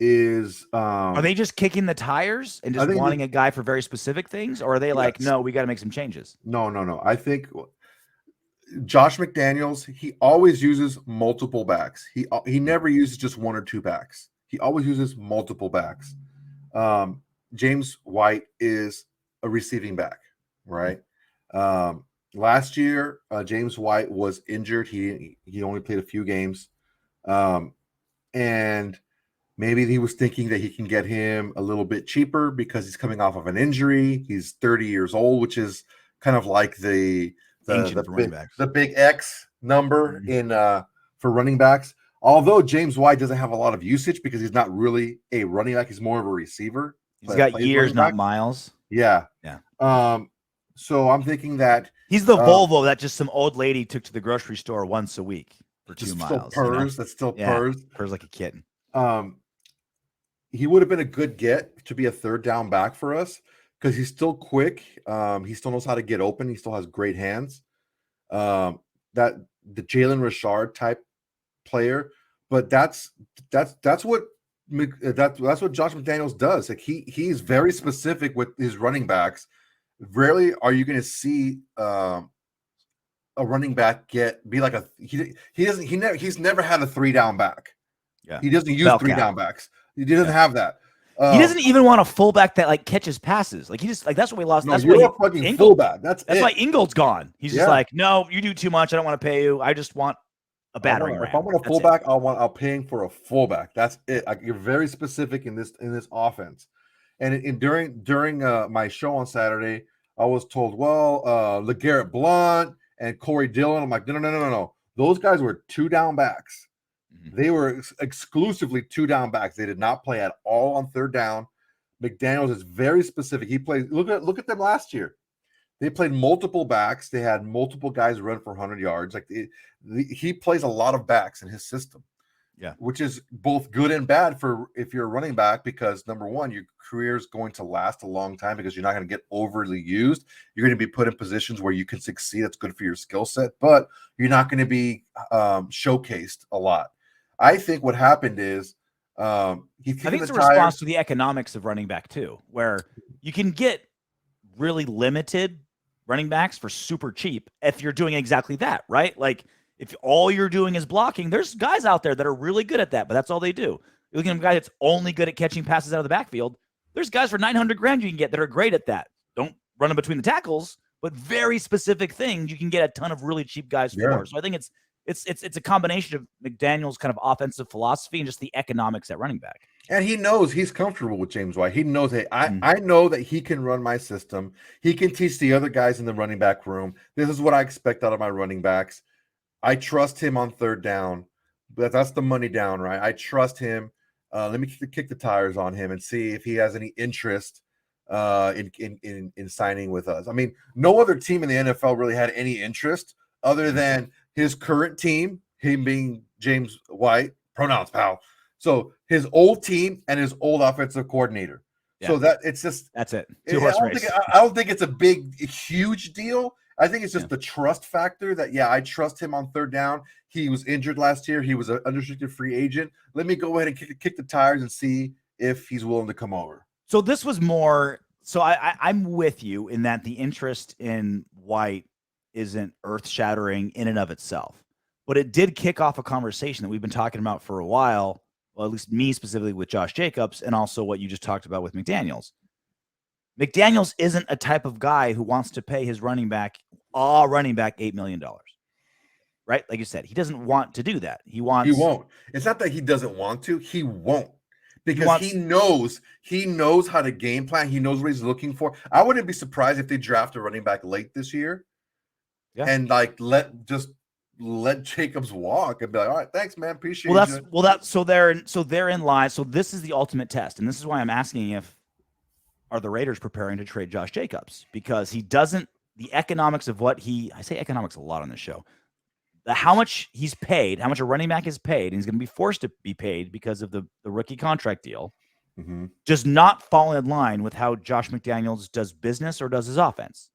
B: is,
A: are they just kicking the tires and just wanting a guy for very specific things, or are they like, no, we got to make some changes?
B: No. I think Josh McDaniels, he always uses multiple backs. He never uses just one or two backs. He always uses multiple backs. James White is a receiving back, right? Last year, James White was injured. He only played a few games. And maybe he was thinking that he can get him a little bit cheaper because he's coming off of an injury. He's 30 years old, which is kind of like the big X number in for running backs. Although James White doesn't have a lot of usage because he's not really a running back, he's more of a receiver.
A: He's got years, not miles.
B: Yeah. So I'm thinking that
A: he's the Volvo that just some old lady took to the grocery store once a week for 2 miles.
B: Still purrs. That's still purrs.
A: Purrs like a kitten.
B: He would have been a good get to be a third down back for us because he's still quick. He still knows how to get open. He still has great hands. That the Jalen Richard type player, but that's what that's what Josh McDaniels does. Like he's very specific with his running backs. Rarely are you going to see a running back be like he's never had a 3-down back.
A: Yeah,
B: he doesn't use 3-down backs. He doesn't have that.
A: He doesn't even want a fullback that like catches passes. Like he just like that's what we lost.
B: No,
A: that's
B: you're
A: why
B: a fucking fullback. That's
A: why Ingold's gone. He's just like, no, you do too much. I don't want to pay you. I just want a battering ram.
B: If I want a fullback, I'll pay him for a fullback. That's it. You're very specific in this offense. And during my show on Saturday, I was told, well, LeGarrette Blount and Corey Dillon. I'm like, no. Those guys were 2-down backs. They were exclusively 2-down backs. They did not play at all on third down. McDaniels is very specific. He plays. Look at them last year. They played multiple backs. They had multiple guys run for 100 yards. Like he plays a lot of backs in his system.
A: Yeah,
B: which is both good and bad for if you're a running back because number one, your career is going to last a long time because you're not going to get overly used. You're going to be put in positions where you can succeed. That's good for your skill set, but you're not going to be showcased a lot. I think what happened is
A: I think it's a response to the economics of running back too, where you can get really limited running backs for super cheap if you're doing exactly that, right? Like if all you're doing is blocking, there's guys out there that are really good at that, but that's all they do. You're looking at a guy that's only good at catching passes out of the backfield. There's guys for $900,000 you can get that are great at that. Don't run them between the tackles, but very specific things you can get a ton of really cheap guys for. So I think it's a combination of McDaniels' kind of offensive philosophy and just the economics at running back.
B: And he knows he's comfortable with James White. He knows, hey, I know that he can run my system. He can teach the other guys in the running back room. This is what I expect out of my running backs. I trust him on third down. But that's the money down, right? I trust him. Let me kick the tires on him and see if he has any interest in signing with us. I mean, no other team in the NFL really had any interest other than his current team, him being James White, pronouns, pal. So his old team and his old offensive coordinator. Yeah. So that's it. I don't think it's a big, huge deal. I think it's just the trust factor that, I trust him on third down. He was injured last year. He was an unrestricted free agent. Let me go ahead and kick the tires and see if he's willing to come over.
A: So this was more – so I'm with you in that the interest in White isn't earth-shattering in and of itself. But it did kick off a conversation that we've been talking about for a while, well, at least me specifically with Josh Jacobs and also what you just talked about with McDaniels. McDaniels isn't a type of guy who wants to pay his running back $8 million, right? Like you said, he doesn't want to do that. He won't.
B: It's not that he doesn't want to. He won't because he knows how to game plan. He knows what he's looking for. I wouldn't be surprised if they draft a running back late this year and let Jacobs walk and be like, all right, thanks, man. Appreciate it.
A: So therein lies. So this is the ultimate test. And this is why I'm asking are the Raiders preparing to trade Josh Jacobs? Because he doesn't, the economics of I say economics a lot on this show, how much he's paid, how much a running back is paid, and he's going to be forced to be paid because of the rookie contract deal. does not fall in line with how Josh McDaniels does business or does his offense.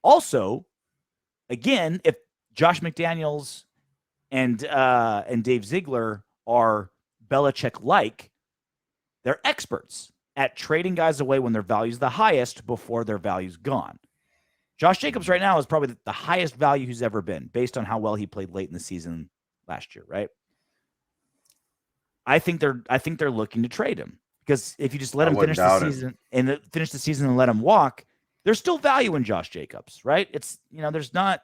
A: Also, again, if Josh McDaniels and Dave Ziegler are Belichick-like, they're experts at trading guys away when their value's the highest before their value's gone. Josh Jacobs right now is probably the highest value he's ever been based on how well he played late in the season last year, right? I think they're looking to trade him because if you just let him finish the season and let him walk, there's still value in Josh Jacobs, right? It's, there's not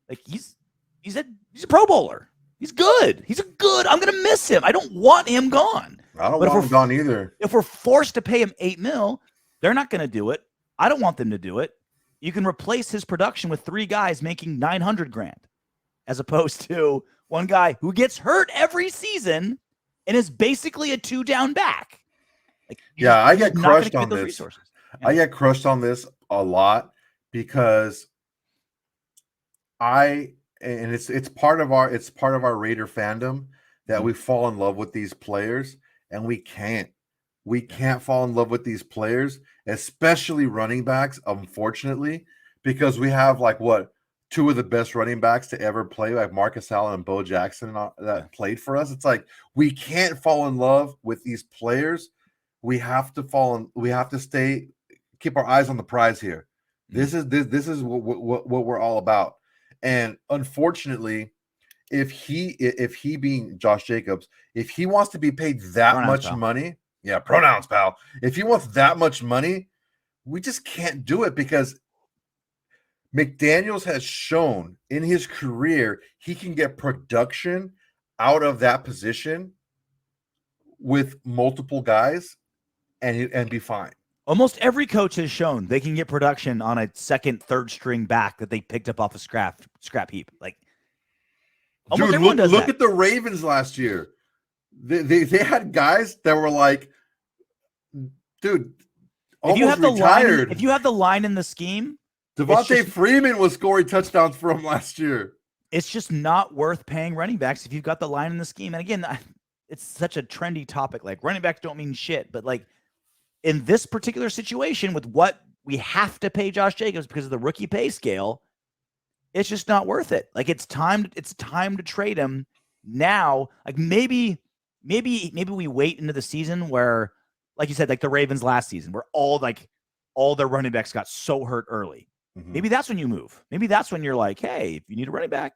A: like he's a Pro Bowler. He's good. I'm going to miss him. I don't want him gone.
B: I don't want him gone either.
A: If we're forced to pay him $8 million, they're not going to do it. I don't want them to do it. You can replace his production with 3 guys making $900,000 as opposed to one guy who gets hurt every season and is basically a 2-down back.
B: I get crushed on this. I get crushed on this a lot because it's part of our Raider fandom that we fall in love with these players, and we can't fall in love with these players, especially running backs, unfortunately, because we have 2 of the best running backs to ever play, like Marcus Allen and Bo Jackson that played for us. It's like we can't fall in love with these players. We have to keep our eyes on the prize here. This is what we're all about. And unfortunately, if he being Josh Jacobs, if he wants to be paid that much money, pronouns, pal. If he wants that much money, we just can't do it because McDaniels has shown in his career he can get production out of that position with multiple guys and be fine.
A: Almost every coach has shown they can get production on a second, third string back that they picked up off a scrap heap.
B: Dude, look at the Ravens last year. They had guys that were like, dude, almost retired.
A: If you have the line in the scheme,
B: Devontae Freeman was scoring touchdowns for him last year.
A: It's just not worth paying running backs if you've got the line in the scheme. And again, it's such a trendy topic. Running backs don't mean shit, but in this particular situation with what we have to pay Josh Jacobs because of the rookie pay scale, it's just not worth it. It's time to trade him now. Maybe we wait into the season where, like you said, the Ravens last season, where all their running backs got so hurt early. Mm-hmm. Maybe that's when you move. Maybe that's when you're like, hey, if you need a running back,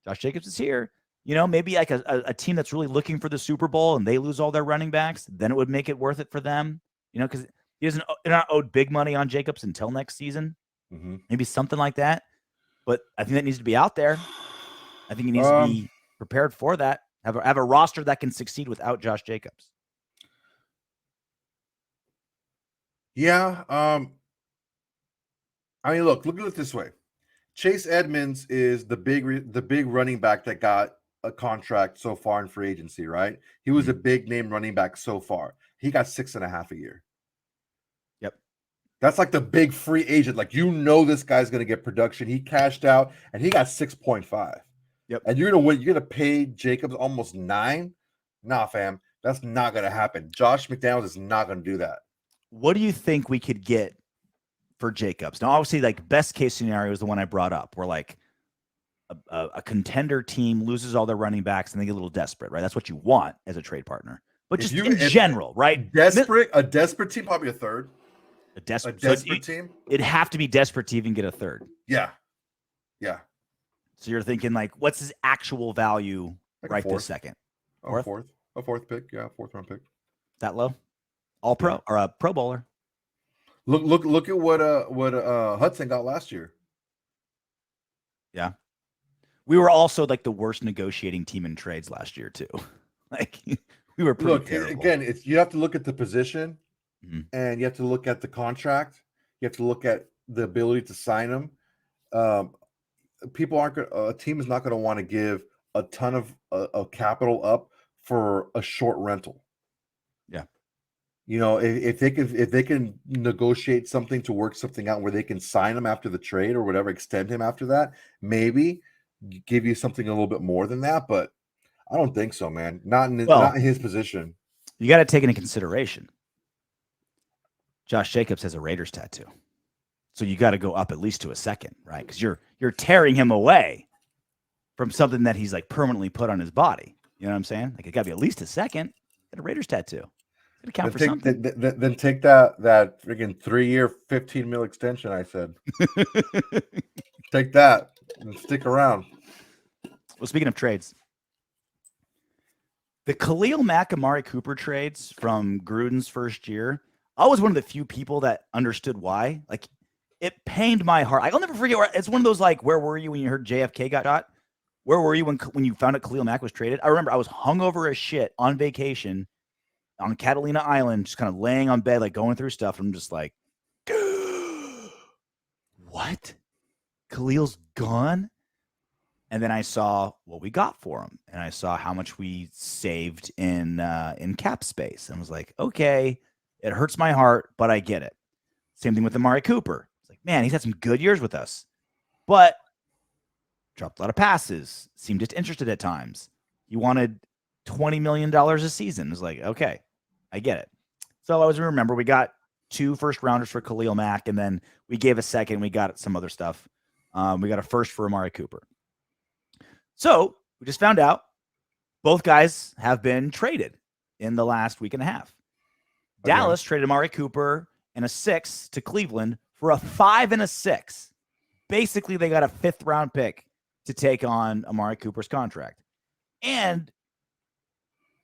A: Josh Jacobs is here. Maybe a team that's really looking for the Super Bowl and they lose all their running backs, then it would make it worth it for them. Because they're not owed big money on Jacobs until next season. Mm-hmm. Maybe something like that. But I think that needs to be out there. I think he needs to be prepared for that. Have a roster that can succeed without Josh Jacobs.
B: Yeah. Look at it this way. Chase Edmonds is the big running back that got a contract so far in free agency, right? He was a big name running back so far. He got $6.5 a year.
A: Yep.
B: That's the big free agent. This guy's going to get production. He cashed out and he got 6.5.
A: Yep.
B: And you're going to pay Jacobs almost 9? Nah, fam. That's not going to happen. Josh McDaniels is not going to do that.
A: What do you think we could get for Jacobs? Now, obviously, best case scenario is the one I brought up, where a contender team loses all their running backs and they get a little desperate, right? That's what you want as a trade partner. But just in general, right?
B: A desperate team, probably a third.
A: A desperate
B: team.
A: It'd have to be desperate to even get a third.
B: Yeah.
A: So you're thinking what's his actual value this second?
B: A fourth pick. Yeah, 4th round pick.
A: That low? All pro or a Pro Bowler?
B: Look at what Hudson got last year.
A: Yeah. We were also the worst negotiating team in trades last year too. We were pretty terrible.
B: Again, you have to look at the position, and you have to look at the contract. You have to look at the ability to sign them. A team is not going to want to give a ton of capital up for a short rental.
A: Yeah.
B: If they can negotiate something to work something out where they can sign him after the trade or whatever, extend him after that, maybe give you something a little bit more than that. But I don't think so, man. Not in
A: Well-
B: not in his position.
A: You got to take into consideration Josh Jacobs has a Raiders tattoo. So you got to go up at least to a second, right? Because you're tearing him away from something that he's like permanently put on his body. You know what I'm saying? Like it got to be at least a second. Get a Raiders tattoo. It's gonna count for something.
B: Then take that freaking 3-year, $15 million extension. I said, take that and stick around.
A: Well, speaking of trades, the Khalil Mack, Amari Cooper trades from Gruden's first year, I was one of the few people that understood why. Like, it pained my heart. I'll never forget. It's one of those, like, where were you when you heard JFK got shot? Where were you when you found out Khalil Mack was traded? I remember I was hungover as shit on vacation on Catalina Island, just kind of laying on bed, like going through stuff. I'm just like, what? Khalil's gone? And then I saw what we got for him, and I saw how much we saved in cap space, and I was like, okay, it hurts my heart, but I get it. Same thing with Amari Cooper. It's like, man, he's had some good years with us, but dropped a lot of passes, seemed disinterested at times. He wanted $20 million a season. It's like, okay, I get it. So I always remember we got 2 first-rounders for Khalil Mack, and then we gave a second. We got some other stuff. We got a first for Amari Cooper. So we just found out both guys have been traded in the last week and a half.
B: Okay.
A: Dallas traded Amari Cooper and a 6 to Cleveland for a 5 and a 6. Basically, they got a 5th-round pick to take on Amari Cooper's contract. And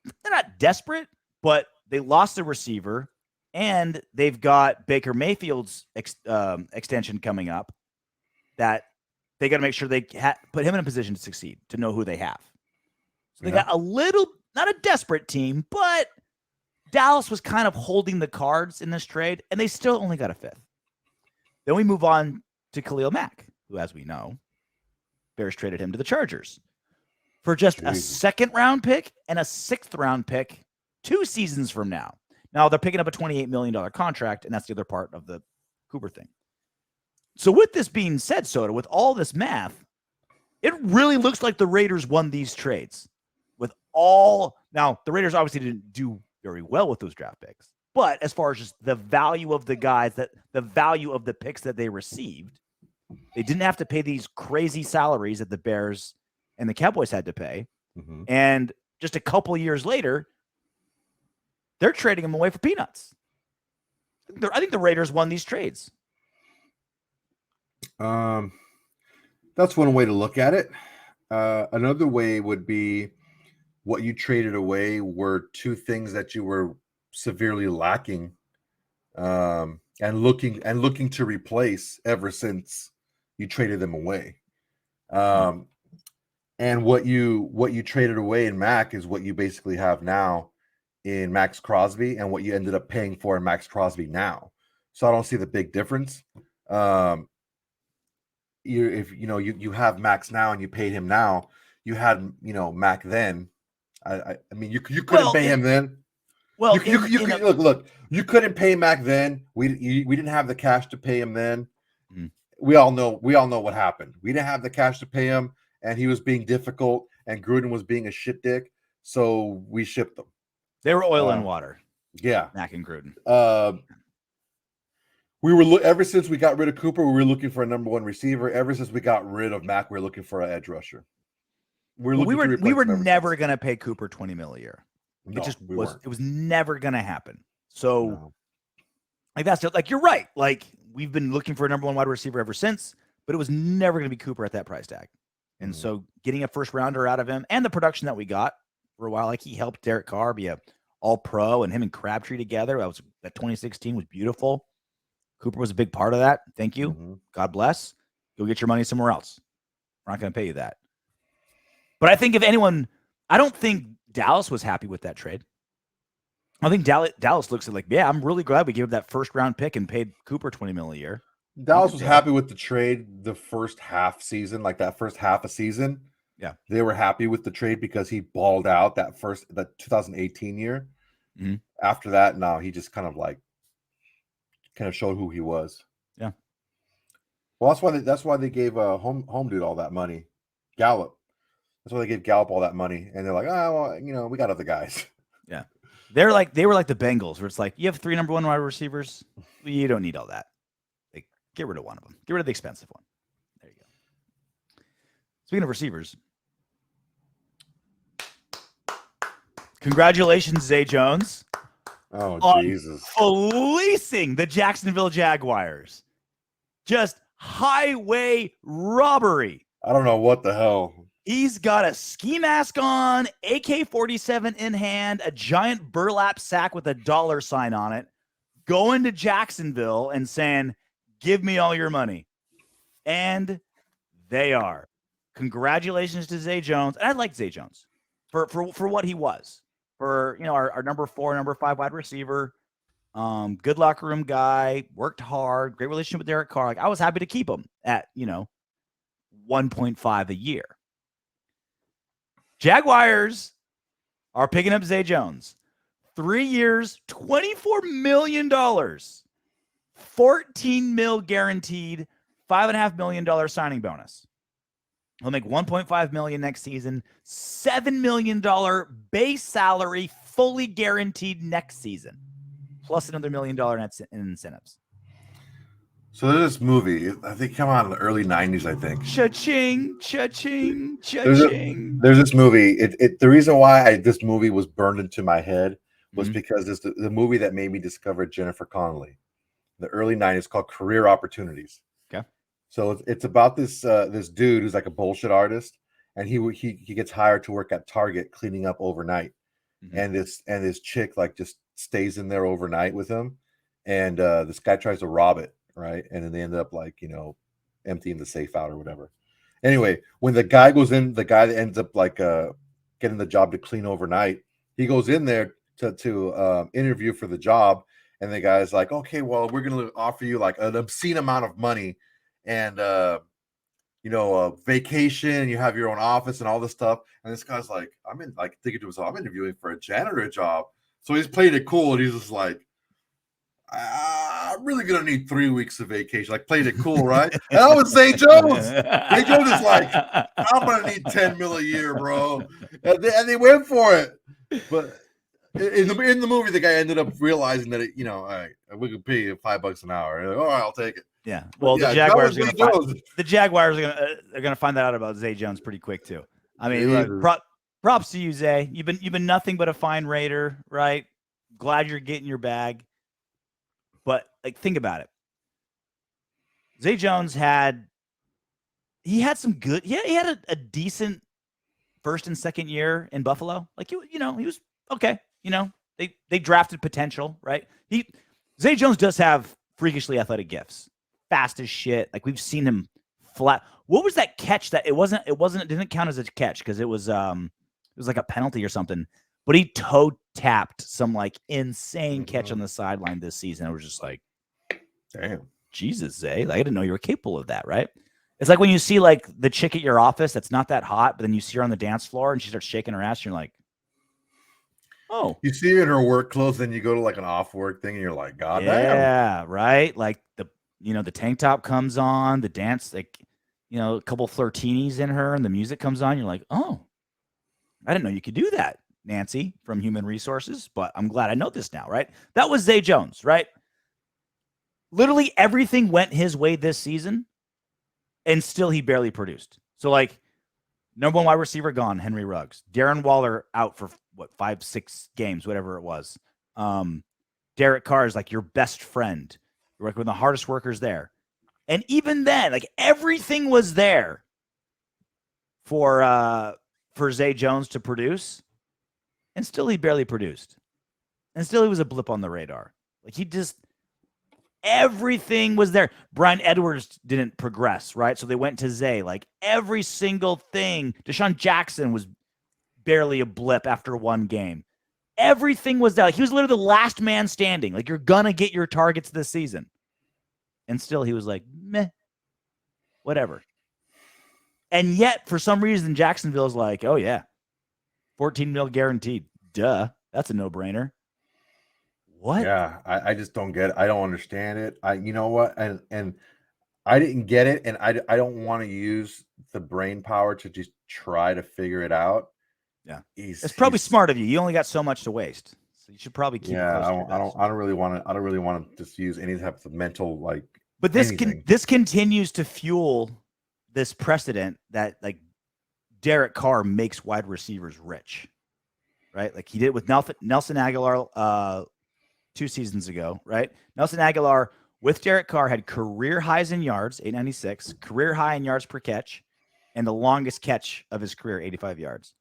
A: they're not desperate, but they lost a receiver, and they've got Baker Mayfield's extension coming up that they got to make sure they put him in a position to succeed, to know who they have. So they got a little, not a desperate team, but Dallas was kind of holding the cards in this trade, and they still only got a 5th. Then we move on to Khalil Mack, who, as we know, Bears traded him to the Chargers for just a 2nd-round pick and a 6th-round pick 2 seasons from now. Now, they're picking up a $28 million contract, and that's the other part of the Cooper thing. So with this being said, Soda, with all this math, it really looks like the Raiders won these trades. Now, the Raiders obviously didn't do very well with those draft picks, but as far as just the value of the guys, the value of the picks that they received, they didn't have to pay these crazy salaries that the Bears and the Cowboys had to pay.
B: Mm-hmm.
A: And just a couple years later, they're trading them away for peanuts. I think the Raiders won these trades.
B: That's one way to look at it. Another way would be what you traded away were 2 things that you were severely lacking, and looking to replace ever since you traded them away. And what you traded away in Mac is what you basically have now in Max Crosby, and what you ended up paying for in Max Crosby now. So I don't see the big difference. You have Max now and you paid him now, you had Mac then. I mean you couldn't pay him then.
A: Well,
B: look, you couldn't pay Mac then. We didn't have the cash to pay him then.
A: Mm.
B: We all know what happened. We didn't have the cash to pay him, and he was being difficult, and Gruden was being a shit dick, so we shipped them.
A: They were oil and water.
B: Yeah,
A: Mac and Gruden.
B: We were ever since we got rid of Cooper, we were looking for a number 1 receiver. Ever since we got rid of Mac, we were looking for an edge rusher. We
A: were never going to pay Cooper $20 million a year.
B: No,
A: It was never going to happen. So, like that's like you're right. Like we've been looking for a number 1 wide receiver ever since, but it was never going to be Cooper at that price tag. And so, getting a 1st-rounder out of him and the production that we got for a while, like he helped Derek Carr be a All-Pro, and him and Crabtree together. That 2016 was beautiful. Cooper was a big part of that. Thank you.
B: Mm-hmm.
A: God bless. Go get your money somewhere else. We're not going to pay you that. But I think if anyone, I don't think Dallas was happy with that trade. I think Dallas looks at like, yeah, I'm really glad we gave up that 1st-round pick and paid Cooper $20 million a year.
B: Dallas was happy with the trade the first half season, like that first half a season.
A: Yeah.
B: They were happy with the trade because he balled out that 2018 year.
A: Mm-hmm.
B: After that, no, he just kind of showed who he was.
A: Yeah.
B: Well, that's why they gave home dude all that money. Gallup. That's why they gave Gallup all that money, and they're like, oh, well, we got other guys.
A: Yeah, they were like the Bengals, where it's like you have 3 number 1 wide receivers, you don't need all that. Like, get rid of one of them. Get rid of the expensive one. There you go. Speaking of receivers, congratulations, Zay Jones.
B: Oh, Jesus.
A: Policing the Jacksonville Jaguars. Just highway robbery.
B: I don't know what the hell.
A: He's got a ski mask on, AK-47 in hand, a giant burlap sack with a dollar sign on it, going to Jacksonville and saying, give me all your money. And they are. Congratulations to Zay Jones. And I like Zay Jones for what he was. For, our number 4, number 5 wide receiver. Good locker room guy, worked hard, great relationship with Derek Carr. Like, I was happy to keep him at, 1.5 a year. Jaguars are picking up Zay Jones. 3 years, $24 million. $14 million guaranteed, $5.5 million signing bonus. He'll make $1.5 million next season, $7 million base salary, fully guaranteed next season, plus another $1 million in incentives.
B: So there's this movie. I think it came out in the early 90s, I think.
A: Cha-ching, cha-ching, cha-ching.
B: There's this movie. The reason why this movie was burned into my head was because it's the movie that made me discover Jennifer Connelly. The early 90s, called Career Opportunities.
A: Okay.
B: So it's about this dude who's like a bullshit artist, and he gets hired to work at Target cleaning up overnight. And this chick like just stays in there overnight with him, and this guy tries to rob it. Right. And then they end up like, emptying the safe out or whatever. Anyway, when the guy goes in, the guy that ends up like getting the job to clean overnight, he goes in there to interview for the job. And the guy's like, okay, well, we're going to offer you like an obscene amount of money and, a vacation. You have your own office and all this stuff. And this guy's like, thinking to himself, I'm interviewing for a janitor job. So he's played it cool. And he's just like, I'm really gonna need 3 weeks of vacation. Like, played it cool, right? And that was Zay Jones. Zay Jones is like, I'm gonna need $10 million a year, bro. And they went for it. But in the movie, the guy ended up realizing that all right, we could pay you $5 an hour. Like, all right, I'll take it.
A: Yeah. Well, the Jaguars are gonna find that out about Zay Jones pretty quick too. I mean, look, props to you, Zay. You've been nothing but a fine Raider, right? Glad you're getting your bag. But like, think about it. Zay Jones had some good. Yeah, he had a decent first and second year in Buffalo. Like, he was okay. They drafted potential, right? Zay Jones does have freakishly athletic gifts, fast as shit. Like, we've seen him flat. What was that catch that it didn't count as a catch because it was like a penalty or something. But he toe tapped some like insane catch on the sideline this season. It was just like,
B: damn,
A: Jesus, Zay. Like, I didn't know you were capable of that, right? It's like when you see like the chick at your office that's not that hot, but then you see her on the dance floor and she starts shaking her ass, and you're like, oh.
B: You see her in her work clothes, then you go to like an off work thing, and you're like, God damn.
A: Yeah, right. Like the tank top comes on, the dance, like, a couple flirtinis in her, and the music comes on. You're like, oh, I didn't know you could do that, Nancy from Human Resources, but I'm glad I know this now, right? That was Zay Jones, right? Literally everything went his way this season, and still he barely produced. So, like, number 1 wide receiver gone, Henry Ruggs. Darren Waller out for, 5-6 games, whatever it was. Derek Carr is like your best friend. You're working with the hardest workers there. And even then, like, everything was there for Zay Jones to produce. And still he barely produced. And still he was a blip on the radar. Like, everything was there. Brian Edwards didn't progress, right? So they went to Zay. Like, every single thing. Deshaun Jackson was barely a blip after 1 game. Everything was there. Like, he was literally the last man standing. Like, you're going to get your targets this season. And still he was like, meh, whatever. And yet, for some reason, Jacksonville's like, oh, yeah. 14 mil guaranteed. Duh. That's a no-brainer. What?
B: Yeah, I just don't get it. I don't understand it. You know what? And I didn't get it, and I don't want to use the brain power to just try to figure it out.
A: Yeah,
B: it's
A: probably smart of you. You only got so much to waste, so you should probably keep.
B: Yeah,
A: it close to your vest.
B: I don't really want to just use any type of mental like.
A: But this continues to fuel this precedent that like Derek Carr makes wide receivers rich, right? Like he did with Nelson Aguilar 2 seasons ago, right? Nelson Aguilar with Derek Carr had career highs in yards, 896, career high in yards per catch, and the longest catch of his career, 85 yards.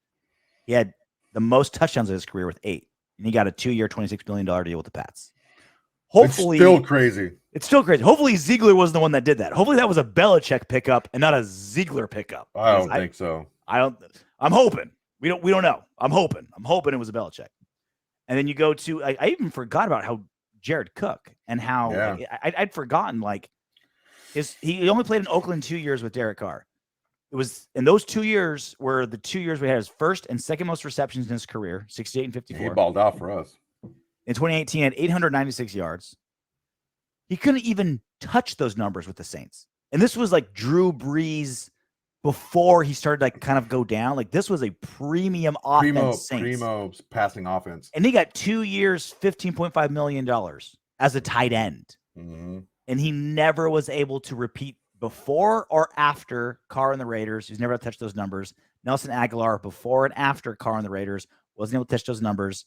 A: He had the most touchdowns of his career with 8, and he got a 2-year, $26 million deal with the Pats. Hopefully,
B: it's still crazy.
A: It's still crazy. Hopefully, Ziegler wasn't the one that did that. Hopefully, that was a Belichick pickup and not a Ziegler pickup.
B: I don't think so.
A: I'm hoping. We don't know. I'm hoping it was a Belichick. And then you go to. I even forgot about how Jared Cook and how I'd forgotten like he only played in Oakland 2 years with Derek Carr. It was in those 2 years were the 2 years we had his first and second most receptions in his career, 68 and 54.
B: He balled out for us.
A: In 2018, he had 896 yards. He couldn't even touch those numbers with the Saints. And this was like Drew Brees before he started like kind of go down. Like this was a premium offense.
B: Primo passing offense.
A: And he got 2 years, $15.5 million as a tight end.
B: Mm-hmm.
A: And he never was able to repeat before or after Carr and the Raiders. He's never touched those numbers. Nelson Aguilar before and after Carr and the Raiders wasn't able to touch those numbers.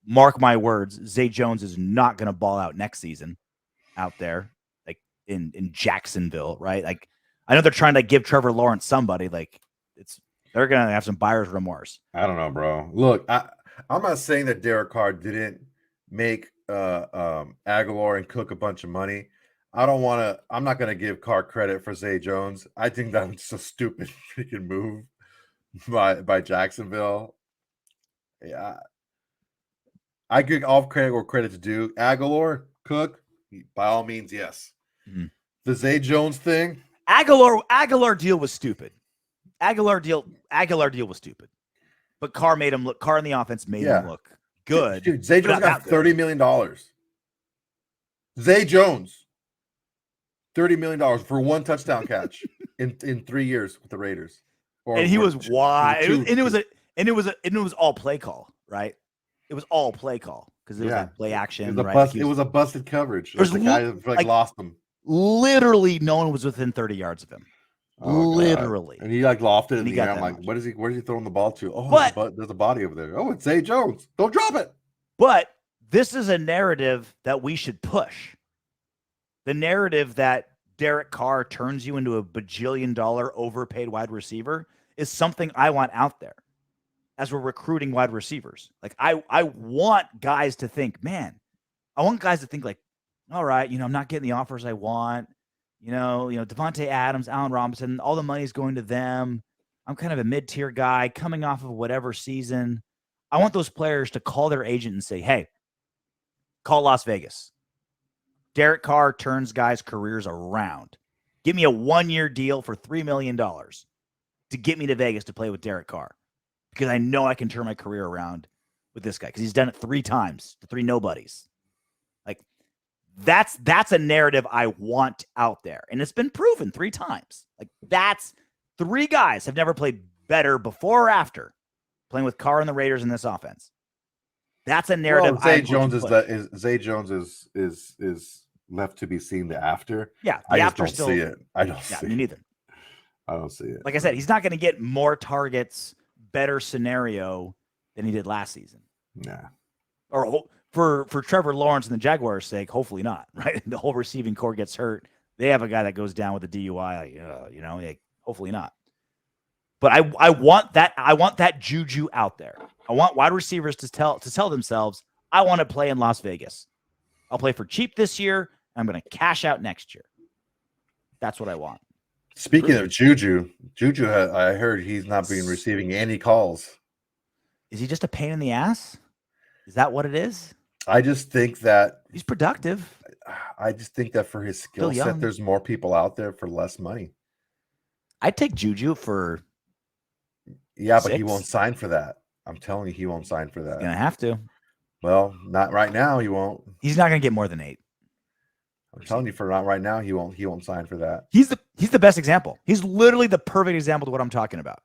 A: Mark my words, Zay Jones is not going to ball out next season out there, like in Jacksonville, right? Like I know they're trying to give Trevor Lawrence somebody. Like they're going to have some buyer's remorse.
B: I don't know, bro. Look, I'm not saying that Derek Carr didn't make Aguilar and Cook a bunch of money. I'm not going to give Carr credit for Zay Jones. I think that was a stupid freaking move by Jacksonville. Yeah. I give all credit where credit's due. Aguilar, Cook, by all means, yes.
A: Mm-hmm.
B: The Zay Jones thing.
A: Aguilar deal was stupid. Aguilar deal was stupid. But Carr in the offense made him look good.
B: Dude, Zay Jones got $30 million. Zay Jones, $30 million for one touchdown catch in 3 years with the Raiders.
A: And he was wide. It was all play call, right? It was all play call because it was like play action.
B: It was a busted coverage. There's the guy that lost him.
A: Literally, no one was within 30 yards of him.
B: Oh,
A: literally,
B: God. And he like lofted in the air. I'm like,
A: much.
B: Where's he throwing the ball to? Oh, there's a body over there. Oh, it's Zay Jones. Don't drop it.
A: But this is a narrative that we should push. The narrative that Derek Carr turns you into a bajillion-dollar overpaid wide receiver is something I want out there. As we're recruiting wide receivers, like I want guys to think, man, I want guys to think like, all right, I'm not getting the offers I want. Devontae Adams, Allen Robinson, all the money's going to them. I'm kind of a mid-tier guy coming off of whatever season. I want those players to call their agent and say, hey, call Las Vegas. Derek Carr turns guys' careers around. Give me a 1-year deal for $3 million to get me to Vegas to play with Derek Carr. Because I know I can turn my career around with this guy because he's done it 3 times to 3 nobodies. Like that's a narrative I want out there. And it's been proven 3 times. Like that's 3 guys have never played better before or after playing with Carr and the Raiders in this offense. That's a narrative.
B: Zay Jones is left to be seen the after.
A: Yeah.
B: I just don't see it. I don't see it.
A: Me neither.
B: I don't see it.
A: Like I said, he's not going to get more targets, better scenario than he did last season.
B: Yeah.
A: Or for Trevor Lawrence and the Jaguars' sake, hopefully not, right? The whole receiving core gets hurt. They have a guy that goes down with a DUI, hopefully not. But I want that juju out there. I want wide receivers to tell themselves, I want to play in Las Vegas. I'll play for cheap this year, and I'm going to cash out next year. That's what I want.
B: Speaking of Juju, I heard he's not been receiving any calls.
A: Is he just a pain in the ass? Is that what it is?
B: I just think that
A: he's productive.
B: I just think that for his skill set, there's more people out there for less money.
A: I'd take Juju for
B: 6.
A: But
B: he won't sign for that. I'm telling you, he won't sign for that.
A: He's gonna have to.
B: Well, not right now. He won't.
A: He's not gonna get more than 8.
B: I'm telling you, for not right now, he won't sign for that.
A: He's the best example. He's literally the perfect example to what I'm talking about.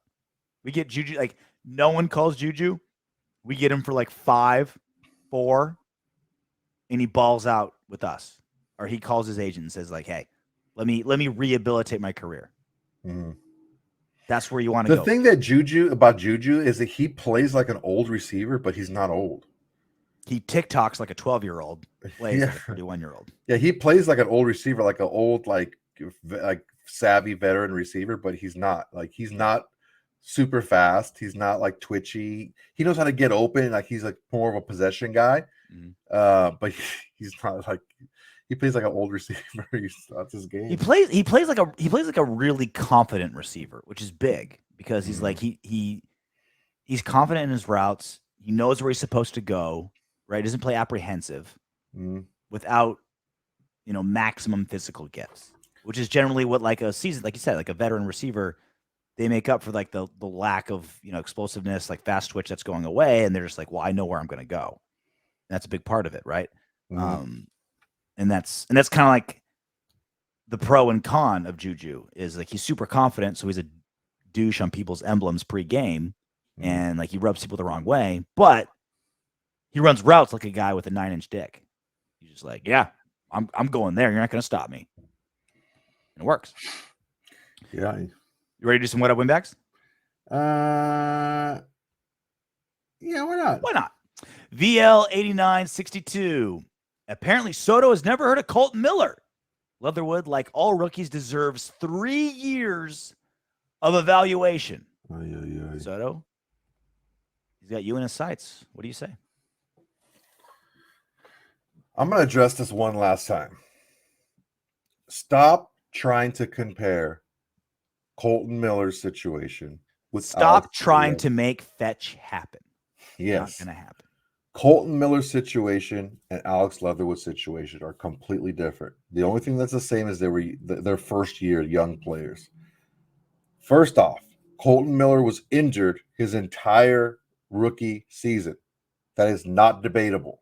A: We get Juju, like no one calls Juju. We get him for like 5, 4, and he balls out with us. Or he calls his agent and says, like, hey, let me rehabilitate my career.
B: Mhm.
A: That's where you want to go.
B: The thing that Juju is that he plays like an old receiver, but he's not old.
A: He TikToks like a 12-year-old, plays like a
B: Yeah.
A: 31-year-old.
B: Yeah, he plays like an old receiver, like an old, like savvy veteran receiver, but he's not. Like, he's not super fast. He's not like twitchy. He knows how to get open. Like, he's like more of a possession guy. But he's not like, he plays like an old receiver. That's his game.
A: He plays like a really confident receiver, which is big because he's like he's confident in his routes. He knows where he's supposed to go. Right, he doesn't play apprehensive without maximum physical gifts, which is generally what like a season, like you said, like a veteran receiver, they make up for like the lack of explosiveness, like fast twitch that's going away, and they're just like, well, I know where I'm going to go. And that's a big part of it, right? And that's kind of like the pro and con of Juju is like he's super confident, so he's a douche on people's emblems pre-game, and like he rubs people the wrong way, but he runs routes like a guy with a 9-inch dick. He's just like, yeah, I'm going there. You're not going to stop me. And it works.
B: Yeah.
A: You ready to do some what up Windbags?
B: Yeah, why not?
A: Why not? VL8962. Apparently, Soto has never heard of Colton Miller. Leatherwood, like all rookies, deserves 3 years of evaluation. Soto, he's got you in his sights. What do you say?
B: I'm going to address this one last time. Stop trying to compare Colton Miller's situation with
A: Stop trying to make fetch happen.
B: Yes.
A: Not going to happen.
B: Colton Miller's situation and Alex Leatherwood's situation are completely different. The only thing that's the same is they were their first year young players. First off, Colton Miller was injured his entire rookie season. That is not debatable.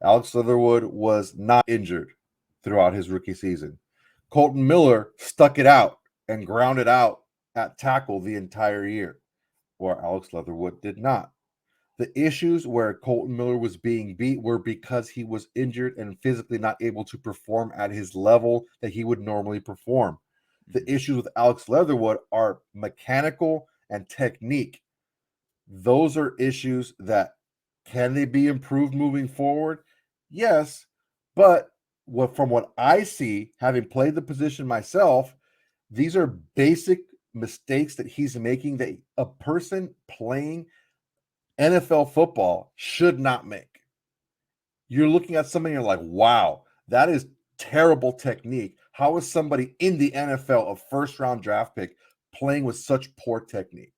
B: Alex Leatherwood was not injured throughout his rookie season. Colton Miller stuck it out and grounded out at tackle the entire year, where Alex Leatherwood did not. The issues where Colton Miller was being beat were because he was injured and physically not able to perform at his level that he would normally perform. The issues with Alex Leatherwood are mechanical and technique. Those are issues that can they be improved moving forward? Yes, but from what I see, having played the position myself, these are basic mistakes that he's making that a person playing NFL football should not make. You're looking at something, you're like, wow, that is terrible technique. How is somebody in the NFL, a first-round draft pick, playing with such poor technique?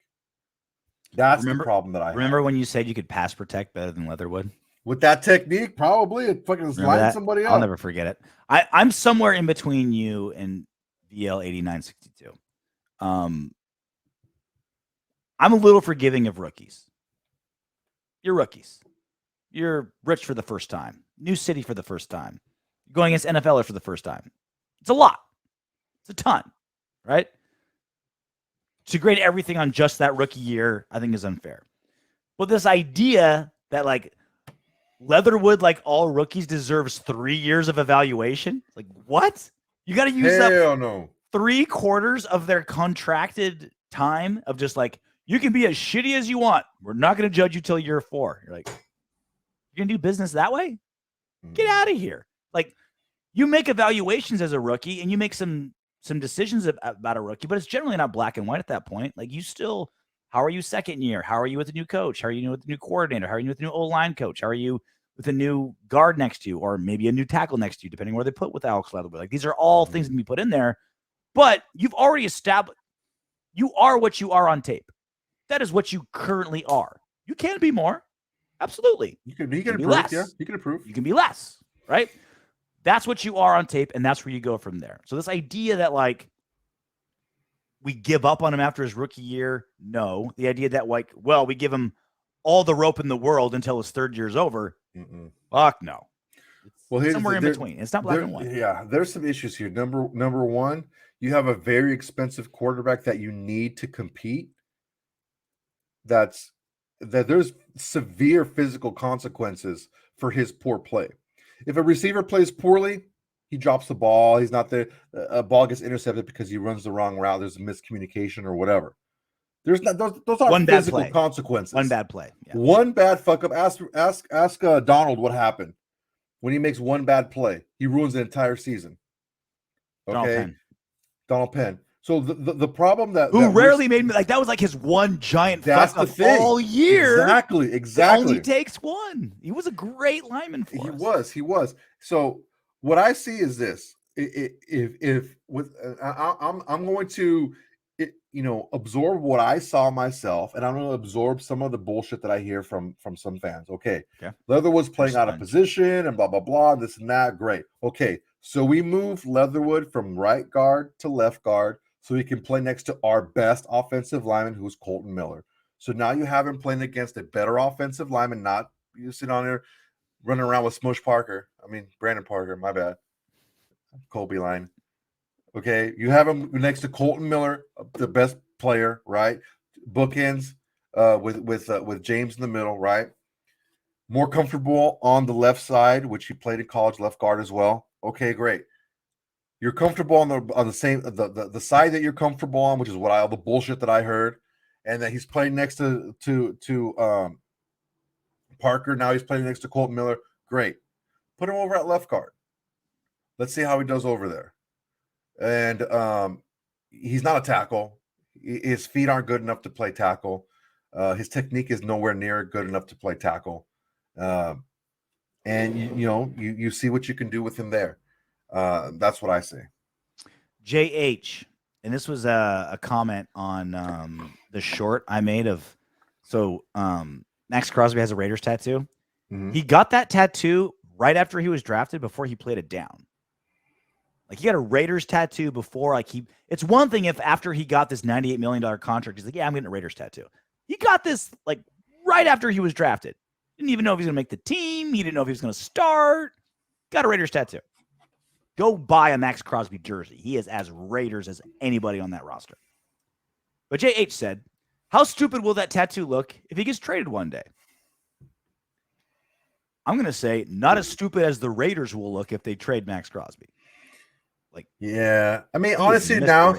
B: That's the problem that I
A: remember when you said you could pass protect better than Leatherwood?
B: With that technique, probably it fucking line somebody up.
A: I'll never forget it. I'm somewhere in between you and VL8962. I'm a little forgiving of rookies. You're rookies. You're rich for the first time. New city for the first time. You're going against NFLers for the first time. It's a lot. It's a ton, right? To grade everything on just that rookie year, I think is unfair. But this idea that like Leatherwood, like all rookies, deserves 3 years of evaluation. Like, what? You got to use up 3/4 of their contracted time of just like, you can be as shitty as you want. We're not going to judge you till year 4. You're like, you're going to do business that way? Get out of here. Like, you make evaluations as a rookie and you make some decisions about a rookie, but it's generally not black and white at that point. Like, you still, how are you second year? How are you with a new coach? How are you with the new coordinator? How are you with the new O-line coach? How are you with a new guard next to you, or maybe a new tackle next to you, depending where they put with Alex Leatherwood? Like, these are all things that can be put in there, but you've already established you are what you are on tape. That is what you currently are. You can be more. Absolutely.
B: You can improve.
A: Less.
B: Yeah, you can improve.
A: You can be less, right? That's what you are on tape, and that's where you go from there. So this idea that, like, we give up on him after his rookie year, no. The idea that, like, well, we give him all the rope in the world until his third year's over, fuck no. It's somewhere in between. It's not black and white.
B: Yeah, there's some issues here. Number one, you have a very expensive quarterback that you need to compete. that there's severe physical consequences for his poor play. If a receiver plays poorly, he drops the ball. He's not there. A ball gets intercepted because he runs the wrong route. There's a miscommunication or whatever. There's not those aren't physical consequences.
A: One bad play. Yeah.
B: One bad fuck up. Ask Donald what happened when he makes one bad play. He ruins the entire season. Okay, Donald Penn. So the problem that
A: rarely made me like that was like his one giant
B: fuck
A: up
B: thing.
A: all year.
B: Exactly.
A: Only takes one. He was a great lineman for us.
B: He was. So what I see is this: if with I'm going to absorb what I saw myself, and I'm going to absorb some of the bullshit that I hear from some fans. Okay. Leatherwood's playing out of position and blah blah blah, this and that. Great. Okay, so we move Leatherwood from right guard to left guard so he can play next to our best offensive lineman, who's Colton Miller. So now you have him playing against a better offensive lineman, not you sit on there running around with Brandon Parker, my bad. Colby line. Okay, you have him next to Colton Miller, the best player, right? Bookends with James in the middle, right? More comfortable on the left side, which he played in college left guard as well. Okay, great. You're comfortable on the same the side that you're comfortable on, which is all the bullshit that I heard, and that he's playing next to Parker. Now he's playing next to Colton Miller. Great. Put him over at left guard. Let's see how he does over there. And he's not a tackle. His feet aren't good enough to play tackle. His technique is nowhere near good enough to play tackle. And you see what you can do with him there. That's what I say.
A: JH, and this was a comment on the short I made of. So Max Crosby has a Raiders tattoo.
B: Mm-hmm.
A: He got that tattoo right after he was drafted, before he played it down. Like, he got a Raiders tattoo before, it's one thing if after he got this $98 million contract, he's like, yeah, I'm getting a Raiders tattoo. He got this right after he was drafted. Didn't even know if he was going to make the team. He didn't know if he was going to start. Got a Raiders tattoo. Go buy a Max Crosby jersey. He is as Raiders as anybody on that roster. But JH said, how stupid will that tattoo look if he gets traded one day? I'm going to say not as stupid as the Raiders will look if they trade Max Crosby.
B: Yeah. I mean, honestly, now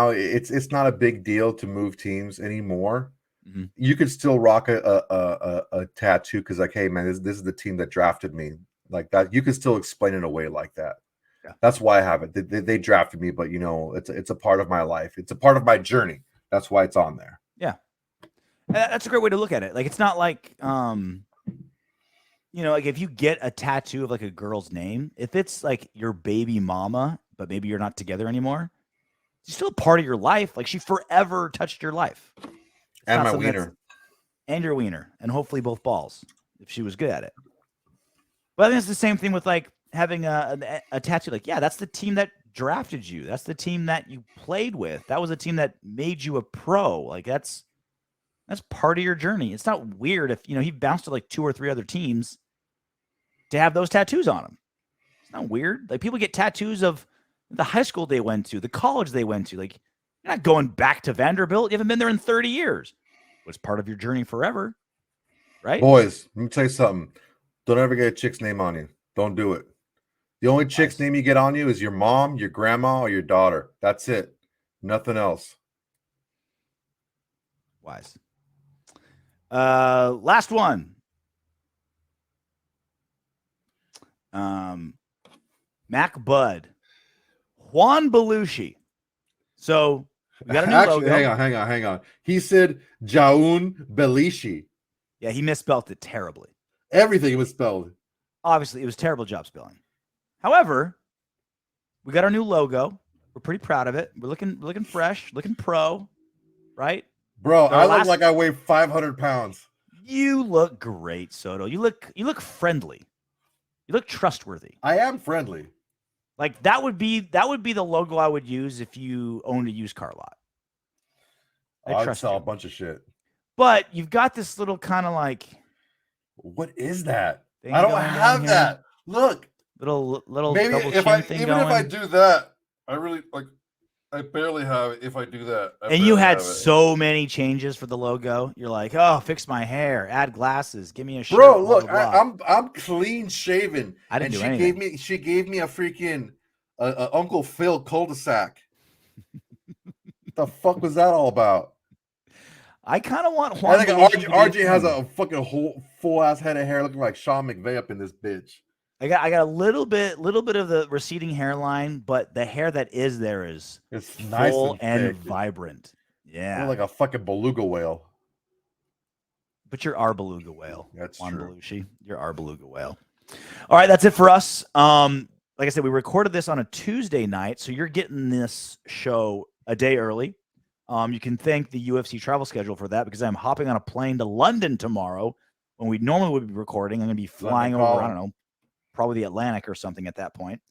B: it's not a big deal to move teams anymore.
A: Mm-hmm.
B: You could still rock a tattoo because, hey, man, this is the team that drafted me. Like that, you can still explain it away like that.
A: Yeah.
B: That's why I have it. They drafted me, but it's a part of my life. It's a part of my journey. That's why it's on there.
A: Yeah, that's a great way to look at it. It's not like if you get a tattoo of a girl's name, if it's your baby mama, but maybe you're not together anymore, it's still a part of your life. She forever touched your life.
B: And my wiener.
A: And your wiener. And hopefully both balls, if she was good at it. But I think it's the same thing with having a tattoo. Yeah, that's the team that drafted you. That's the team that you played with. That was the team that made you a pro. That's part of your journey. It's not weird if, he bounced to 2 or 3 other teams to have those tattoos on him. It's not weird. People get tattoos of the high school they went to, the college they went to. You're not going back to Vanderbilt. You haven't been there in 30 years. It was part of your journey forever, right?
B: Boys, let me tell you something. Don't ever get a chick's name on you. Don't do it. The only chick's name you get on you is your mom, your grandma, or your daughter. That's it. Nothing else.
A: Wise. Last one. Mac Bud. Juan Belushi. So we got a new logo.
B: Hang on. He said Jaun Belushi.
A: Yeah, he misspelled it terribly.
B: Everything was spelled.
A: Obviously, it was terrible job spelling. However, we got our new logo. We're pretty proud of it. We're looking fresh, looking pro, right?
B: Bro, I look like I weigh 500 pounds.
A: You look great, Soto. You look friendly. You look trustworthy.
B: I am friendly.
A: That would be the logo I would use if you owned a used car lot.
B: I'd sell a bunch of shit.
A: But you've got this little kind of
B: what is that? I don't have that. Look.
A: Little
B: maybe
A: double
B: if
A: chin thing
B: if
A: going.
B: I do that, I really I barely have it. If I do that,
A: And you had so many changes for the logo. You're like, oh, fix my hair, add glasses, give me a shirt.
B: Bro,
A: blah,
B: look,
A: blah, blah.
B: I'm clean shaven.
A: I didn't
B: and
A: do anything.
B: She gave me a freaking Uncle Phil cul-de-sac. The fuck was that all about?
A: I kind of want
B: I think RJ
A: RJ
B: has a fucking whole full ass head of hair looking like Sean McVay up in this bitch.
A: I got a little bit of the receding hairline, but the hair that is there is
B: It's
A: full
B: nice
A: and
B: thick.
A: vibrant. Yeah,
B: Like a fucking beluga whale.
A: but you're our beluga whale.
B: That's
A: Juan
B: true.
A: Belushi. You're our beluga whale. All right, that's it for us. Like I said, we recorded this on a Tuesday night, so you're getting this show a day early. You can thank the UFC travel schedule for that because I'm hopping on a plane to London tomorrow when we normally would be recording. I'm going to be flying over, I don't know, probably the Atlantic or something at that point.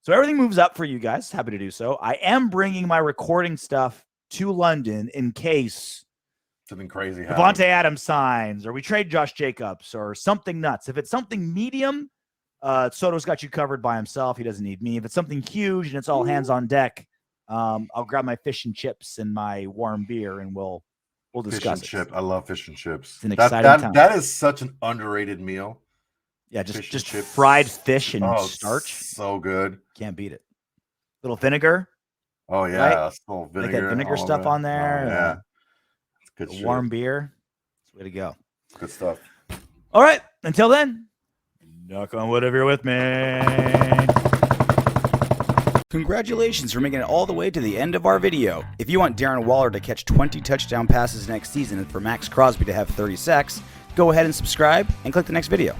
A: So everything moves up for you guys. Happy to do so. I am bringing my recording stuff to London in case
B: Something crazy
A: Devontae
B: happened.
A: Adams signs or we trade Josh Jacobs or something nuts. If it's something medium, Soto's got you covered by himself. He doesn't need me. If it's something huge and it's all hands on deck, I'll grab my fish and chips and my warm beer and we'll discuss
B: Fish and
A: it.
B: chip. I love fish and chips.
A: It's an exciting time.
B: That is such an underrated meal.
A: Yeah,
B: Fish and
A: just
B: chips.
A: fried fish and
B: Oh,
A: starch.
B: so good.
A: Can't beat it. Little vinegar,
B: Oh yeah,
A: Right?
B: a little
A: like
B: vinegar.
A: that vinegar
B: all
A: stuff
B: of it.
A: on there.
B: Oh, yeah, it's good
A: a
B: shit.
A: warm beer. It's the way to go.
B: Good stuff.
A: All right. Until then, knock on wood if you're with me. Congratulations for making it all the way to the end of our video. If you want Darren Waller to catch 20 touchdown passes next season and for Max Crosby to have 30 sacks, go ahead and subscribe and click the next video.